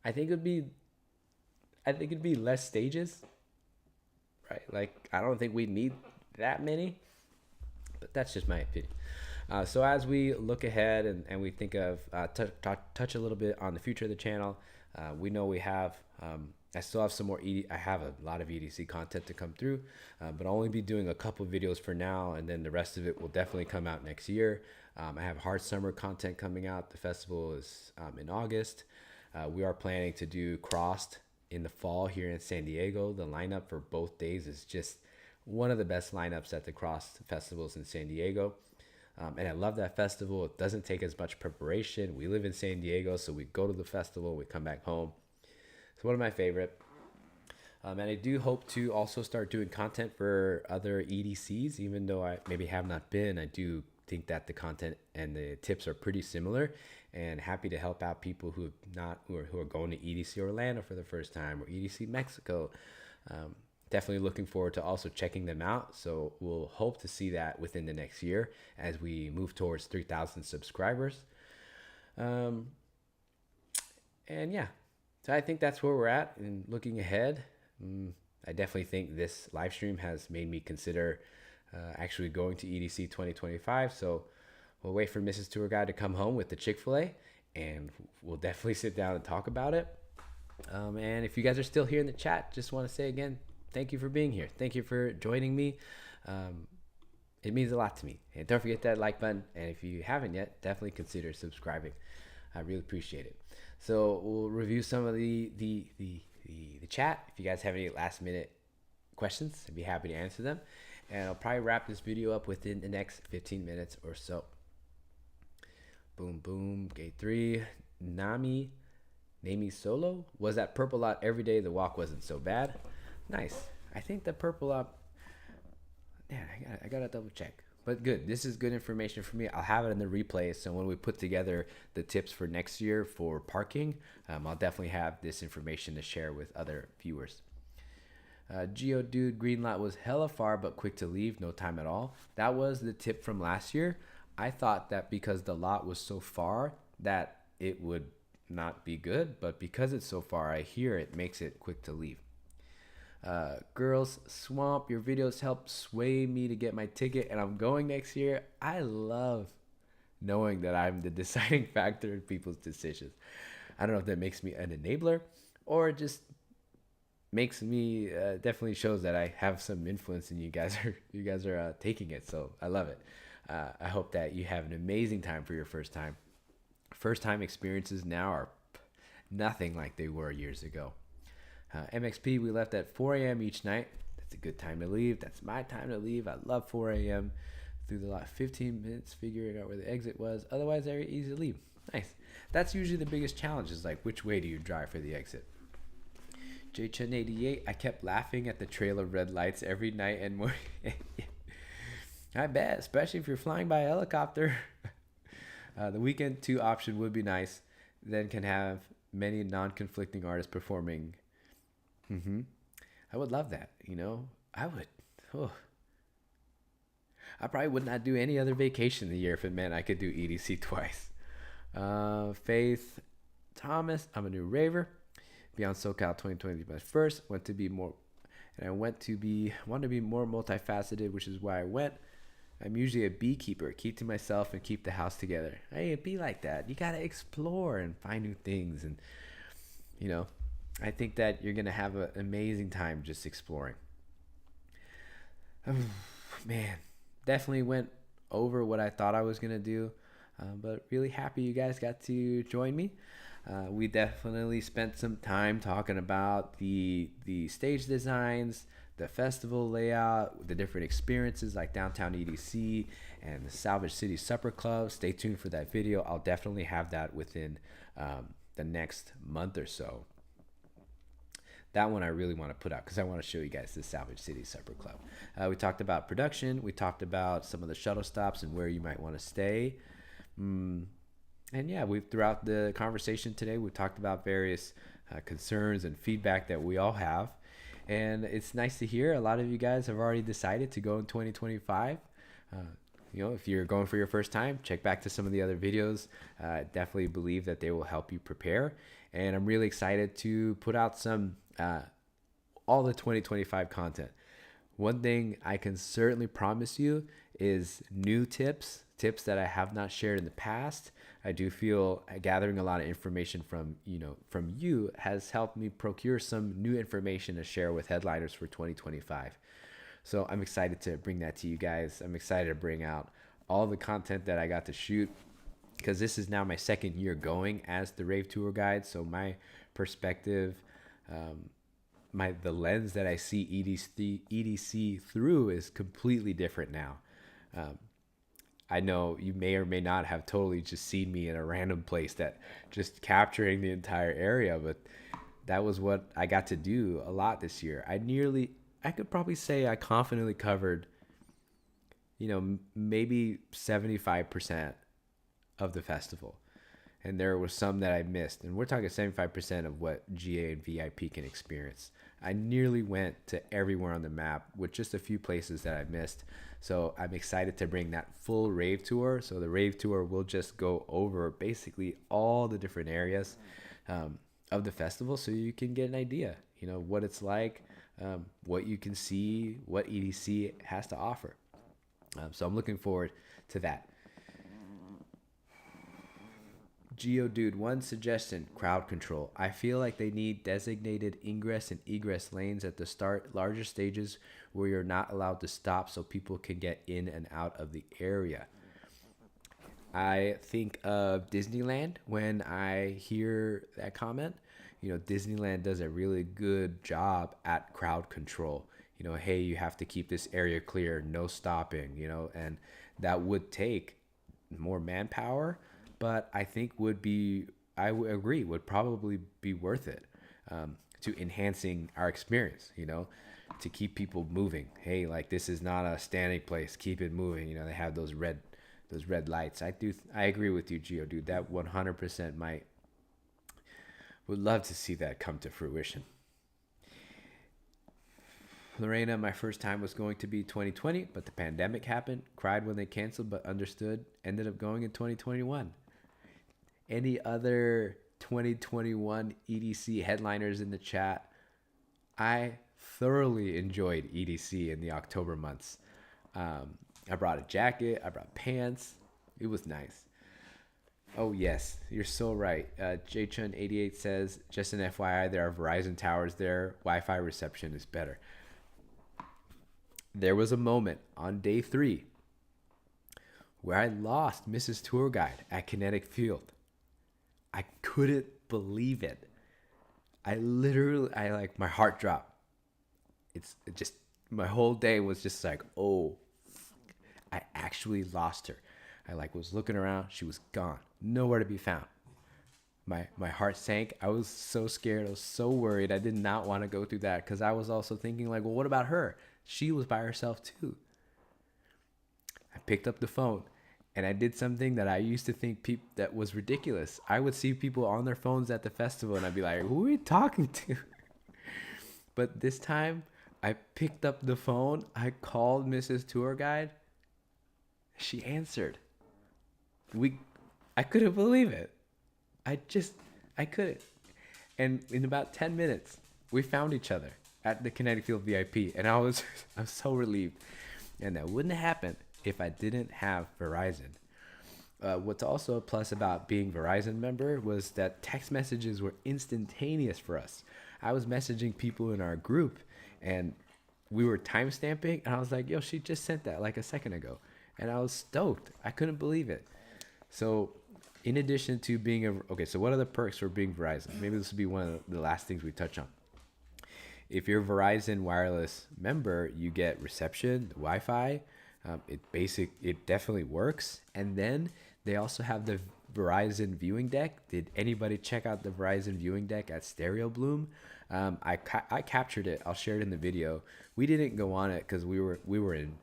I think it'd be less stages, right? Like, I don't think we need that many, but that's just my opinion. So as we look ahead and we think of touch a little bit on the future of the channel, we know we have I still have some more I have a lot of EDC content to come through, but I'll only be doing a couple videos for now, and then the rest of it will definitely come out next year. I have Hard Summer content coming out. The festival is in August. We are planning to do Crossed in the fall here in San Diego. The lineup for both days is just one of the best lineups at the Crossed festivals in San Diego. And I love that festival. It doesn't take as much preparation. We live in San Diego, so we go to the festival, we come back home. It's one of my favorite. And I do hope to also start doing content for other EDCs, even though I maybe have not been. I do think that the content and the tips are pretty similar, and happy to help out people who are going to EDC Orlando for the first time or EDC Mexico. Definitely looking forward to also checking them out. So we'll hope to see that within the next year as we move towards 3,000 subscribers. And yeah, so I think that's where we're at. And looking ahead, I definitely think this live stream has made me consider actually going to EDC 2025. So we'll wait for Mrs. Tour Guide to come home with the Chick-fil-A, and we'll definitely sit down and talk about it. And if you guys are still here in the chat, just want to say again, thank you for being here. Thank you for joining me. It means a lot to me. And don't forget that like button. And if you haven't yet, definitely consider subscribing. I really appreciate it. So we'll review some of the chat. If you guys have any last minute questions, I'd be happy to answer them. And I'll probably wrap this video up within the next 15 minutes or so. Boom, boom. Gate 3. Nami Solo. Was that purple lot every day? The walk wasn't so bad. Nice. I think the purple up. Yeah, I gotta double check. But good. This is good information for me. I'll have it in the replay. So when we put together the tips for next year for parking, I'll definitely have this information to share with other viewers. Geodude, green lot was hella far but quick to leave, no time at all. That was the tip from last year. I thought that because the lot was so far that it would not be good, but because it's so far, I hear it makes it quick to leave. Girls Swamp, your videos help sway me to get my ticket, and I'm going next year. I love knowing that I'm the deciding factor in people's decisions. I don't know if that makes me an enabler or just makes me definitely shows that I have some influence and you guys are taking it. So I love it. I hope that you have an amazing time for your first time. First time experiences now are nothing like they were years ago. MXP, we left at 4 a.m. each night. That's a good time to leave. That's my time to leave. I love 4 a.m. Through the lot 15 minutes figuring out where the exit was. Otherwise, very easy to leave. Nice. That's usually the biggest challenge, is like, which way do you drive for the exit? JChun88, I kept laughing at the trail of red lights every night and morning. I bet, especially if you're flying by a helicopter. The weekend 2 option would be nice. Then can have many non-conflicting artists performing. I would love that, you know. I would. Oh. I probably would not do any other vacation in the year if it meant I could do EDC twice. Faith Thomas, I'm a new raver. Beyond SoCal 2020 was first. Want to be more multifaceted, which is why I went. I'm usually a beekeeper, keep to myself and keep the house together. Hey, be like that. You gotta explore and find new things, and you know, I think that you're gonna have an amazing time just exploring. Oh, man, definitely went over what I thought I was gonna do, but really happy you guys got to join me. We definitely spent some time talking about the stage designs, the festival layout, the different experiences like downtown EDC and the Salvage City Supper Club. Stay tuned for that video. I'll definitely have that within the next month or so. That one I really want to put out because I want to show you guys the Salvage City Supper Club. We talked about production. We talked about some of the shuttle stops and where you might want to stay. And yeah, throughout the conversation today, we've talked about various concerns and feedback that we all have. And it's nice to hear a lot of you guys have already decided to go in 2025. You know, if you're going for your first time, check back to some of the other videos. Definitely believe that they will help you prepare. And I'm really excited to put out all the 2025 content. One thing I can certainly promise you is new tips that I have not shared in the past. I do feel gathering a lot of information from you has helped me procure some new information to share with headliners for 2025. So I'm excited to bring that to you guys. I'm excited to bring out all the content that I got to shoot, because this is now my second year going as the Rave tour guide. So my perspective, the lens that I see EDC through is completely different now. I know you may or may not have totally just seen me in a random place that just capturing the entire area, but that was what I got to do a lot this year. I could probably say I confidently covered, maybe 75% of the festival. And there was some that I missed. And we're talking 75% of what GA and VIP can experience. I nearly went to everywhere on the map with just a few places that I missed. So I'm excited to bring that full Rave tour. So the Rave tour will just go over basically all the different areas of the festival, so you can get an idea, what it's like, what you can see, what EDC has to offer. So I'm looking forward to that. Geodude, one suggestion, crowd control. I feel like they need designated ingress and egress lanes at the start, larger stages where you're not allowed to stop so people can get in and out of the area. I think of Disneyland when I hear that comment. Disneyland does a really good job at crowd control. Hey, you have to keep this area clear, no stopping, and that would take more manpower, but I think I would agree, would probably be worth it to enhancing our experience, to keep people moving. Hey, like, this is not a standing place, keep it moving. They have those red lights. I agree with you, Geodude. That 100% would love to see that come to fruition. Lorena, my first time was going to be 2020, but the pandemic happened. Cried when they canceled, but understood. Ended up going in 2021. Any other 2021 EDC headliners in the chat. I thoroughly enjoyed EDC in the October months. I brought a jacket. I brought pants. It was nice. Oh, yes. You're so right. JChun88 says, just an FYI, there are Verizon towers there. Wi-Fi reception is better. There was a moment on day 3 where I lost Mrs. Tour Guide at Kinetic Field. I couldn't believe it. I like, my heart dropped. It just, my whole day was just like, oh, I actually lost her. I like was looking around. She was gone. Nowhere to be found. My heart sank. I was so scared. I was so worried. I did not want to go through that because I was also thinking like, well, what about her? She was by herself too. I picked up the phone and I did something that I used to think that was ridiculous. I would see people on their phones at the festival and I'd be like, who are you talking to? But this time I picked up the phone. I called Mrs. Tour Guide. She answered. I couldn't believe it. I couldn't. And in about 10 minutes, we found each other at the Kinetic Field VIP. And I was so relieved. And that wouldn't have happened if I didn't have Verizon. What's also a plus about being Verizon member was that text messages were instantaneous for us. I was messaging people in our group and we were time stamping. And I was like, yo, she just sent that like a second ago. And I was stoked. I couldn't believe it. So in addition to being so what are the perks for being Verizon? Maybe this will be one of the last things we touch on. If you're a Verizon wireless member, you get reception, Wi-Fi. It definitely works. And then they also have the Verizon viewing deck. Did anybody check out the Verizon viewing deck at Stereo Bloom? I captured it. I'll share it in the video. We didn't go on it because we were in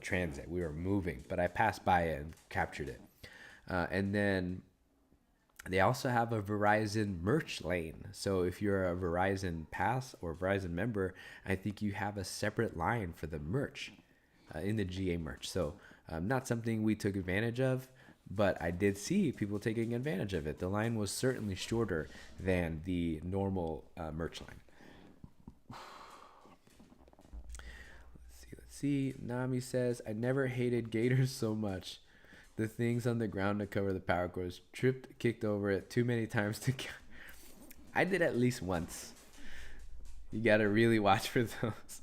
transit. We were moving, but I passed by it and captured it. And then they also have a Verizon merch lane. So if you're a Verizon Pass or Verizon member, I think you have a separate line for the merch in the GA merch. So not something we took advantage of, but I did see people taking advantage of it. The line was certainly shorter than the normal merch line. Let's see. Nami says, I never hated gators so much. The things on the ground to cover the power cords. Tripped, kicked over it too many times to count. I did at least once. You gotta really watch for those.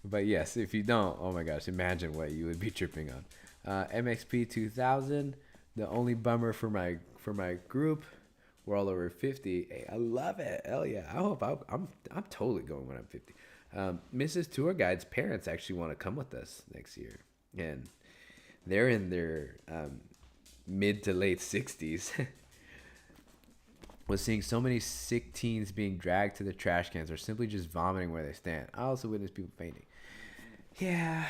But yes, if you don't, oh my gosh, imagine what you would be tripping on. MXP 2000. The only bummer for my group, we're all over 50. Hey, I love it. Hell yeah. I hope I'm totally going when I'm 50. Mrs. Tour Guide's parents actually want to come with us next year. And they're in their mid to late 60s. Was seeing so many sick teens being dragged to the trash cans or simply just vomiting where they stand. I also witnessed people fainting. Yeah.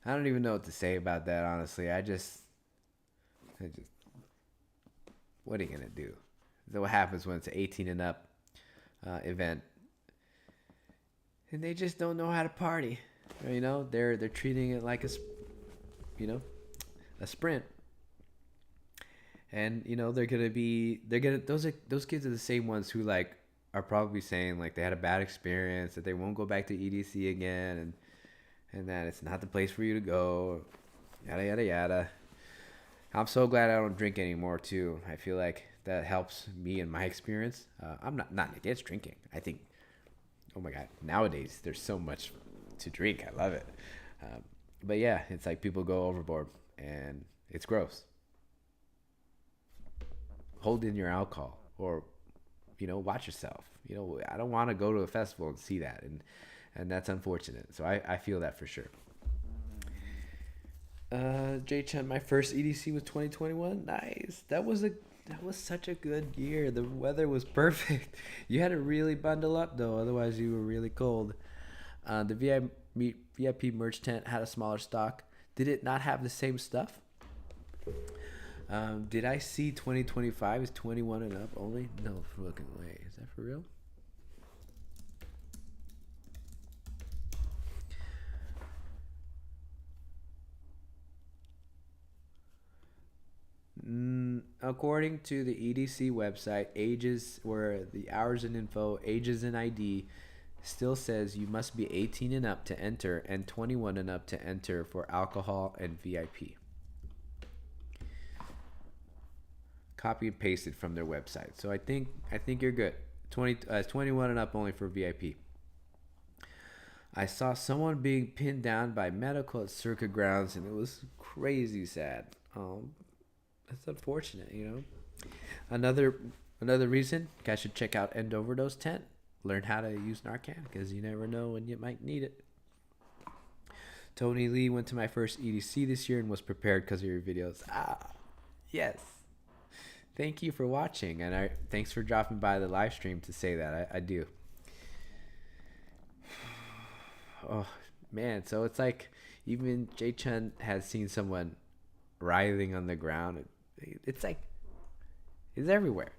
I don't even know what to say about that, honestly. I just what are you going to do? So what happens when it's an 18 and up event? And they just don't know how to party. You know, they're treating it like a sprint. And you know, those kids are the same ones who like are probably saying like they had a bad experience, that they won't go back to EDC again, and that it's not the place for you to go. Yada yada yada. I'm so glad I don't drink anymore too. I feel like that helps me in my experience. I'm not against drinking. I think, oh my God, nowadays there's so much to drink. I love it. But yeah, it's like people go overboard and it's gross. Hold in your alcohol, or, you know, watch yourself. You know, I don't want to go to a festival and see that. And that's unfortunate. So I feel that for sure. Jay Chen, my first EDC was 2021. Nice. That was such a good year. The weather was perfect. You had to really bundle up though, otherwise you were really cold. The VIP merch tent had a smaller stock. Did it not have the same stuff? Did I see 2025 is 21 and up only? No fucking way. Is that for real? according to the EDC website, ages where the hours and info, ages and ID still says you must be 18 and up to enter and 21 and up to enter for alcohol and VIP. Copy and pasted from their website. So I think you're good. 21 and up only for VIP. I saw someone being pinned down by medical at circuit grounds, and it was crazy sad. It's unfortunate, you know. Another reason, you guys should check out End Overdose Tent. Learn how to use Narcan, because you never know when you might need it. Tony Lee went to my first EDC this year and was prepared because of your videos. Yes. Thank you for watching, and thanks for dropping by the live stream to say that. I do. Oh man, so it's like even Jay Chun has seen someone writhing on the ground. It's like it's everywhere.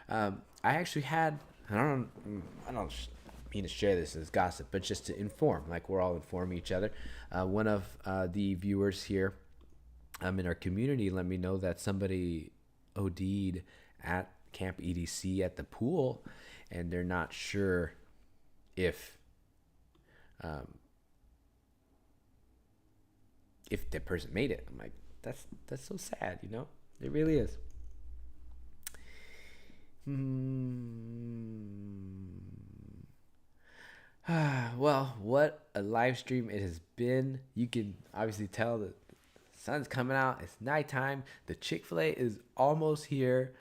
I actually had I don't mean to share this as gossip, but just to inform, like we're all informing each other. One of the viewers here in our community let me know that somebody OD'd at Camp EDC at the pool, and they're not sure if the person made it. I'm like, that's so sad, you know? It really is. Well, what a live stream it has been. You can obviously tell that the sun's coming out. It's nighttime. The Chick-fil-A is almost here.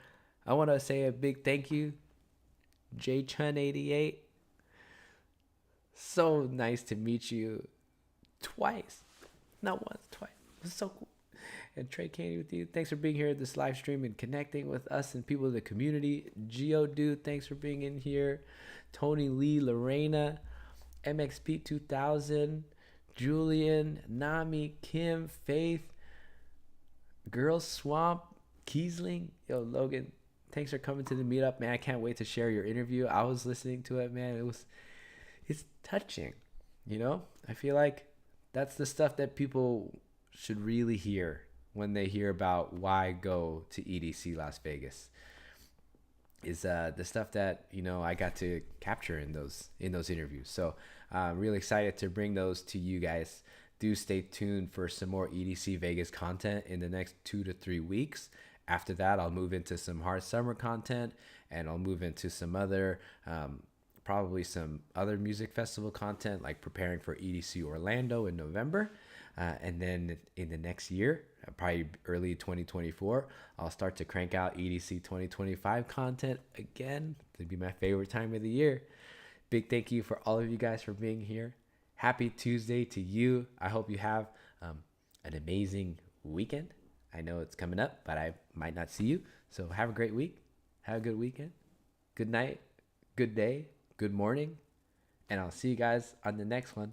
I want to say a big thank you, JChun88. So nice to meet you twice. Not once, twice. It was so cool. And Trey Kandi with you. Thanks for being here at this live stream and connecting with us and people in the community. Geodude, thanks for being in here. Tony Lee, Lorena, MXP 2000, Julian, Nami, Kim, Faith, Girl Swamp, Kiesling. Yo, Logan, thanks for coming to the meetup, man. I can't wait to share your interview. I was listening to it, man. It's touching, you know? I feel like that's the stuff that people should really hear when they hear about why go to EDC Las Vegas. Is the stuff that, you know, I got to capture in those interviews. So I'm really excited to bring those to you guys. Do stay tuned for some more EDC Vegas content in the next 2 to 3 weeks. After that, I'll move into some hard summer content, and I'll move into some other probably some other music festival content, like preparing for EDC Orlando in November. And then in the next year, probably early 2024, I'll start to crank out EDC 2025 content again. It'd be my favorite time of the year. Big thank you for all of you guys for being here. Happy Tuesday to you. I hope you have an amazing weekend. I know it's coming up, but I might not see you. So have a great week. Have a good weekend. Good night. Good day. Good morning. And I'll see you guys on the next one.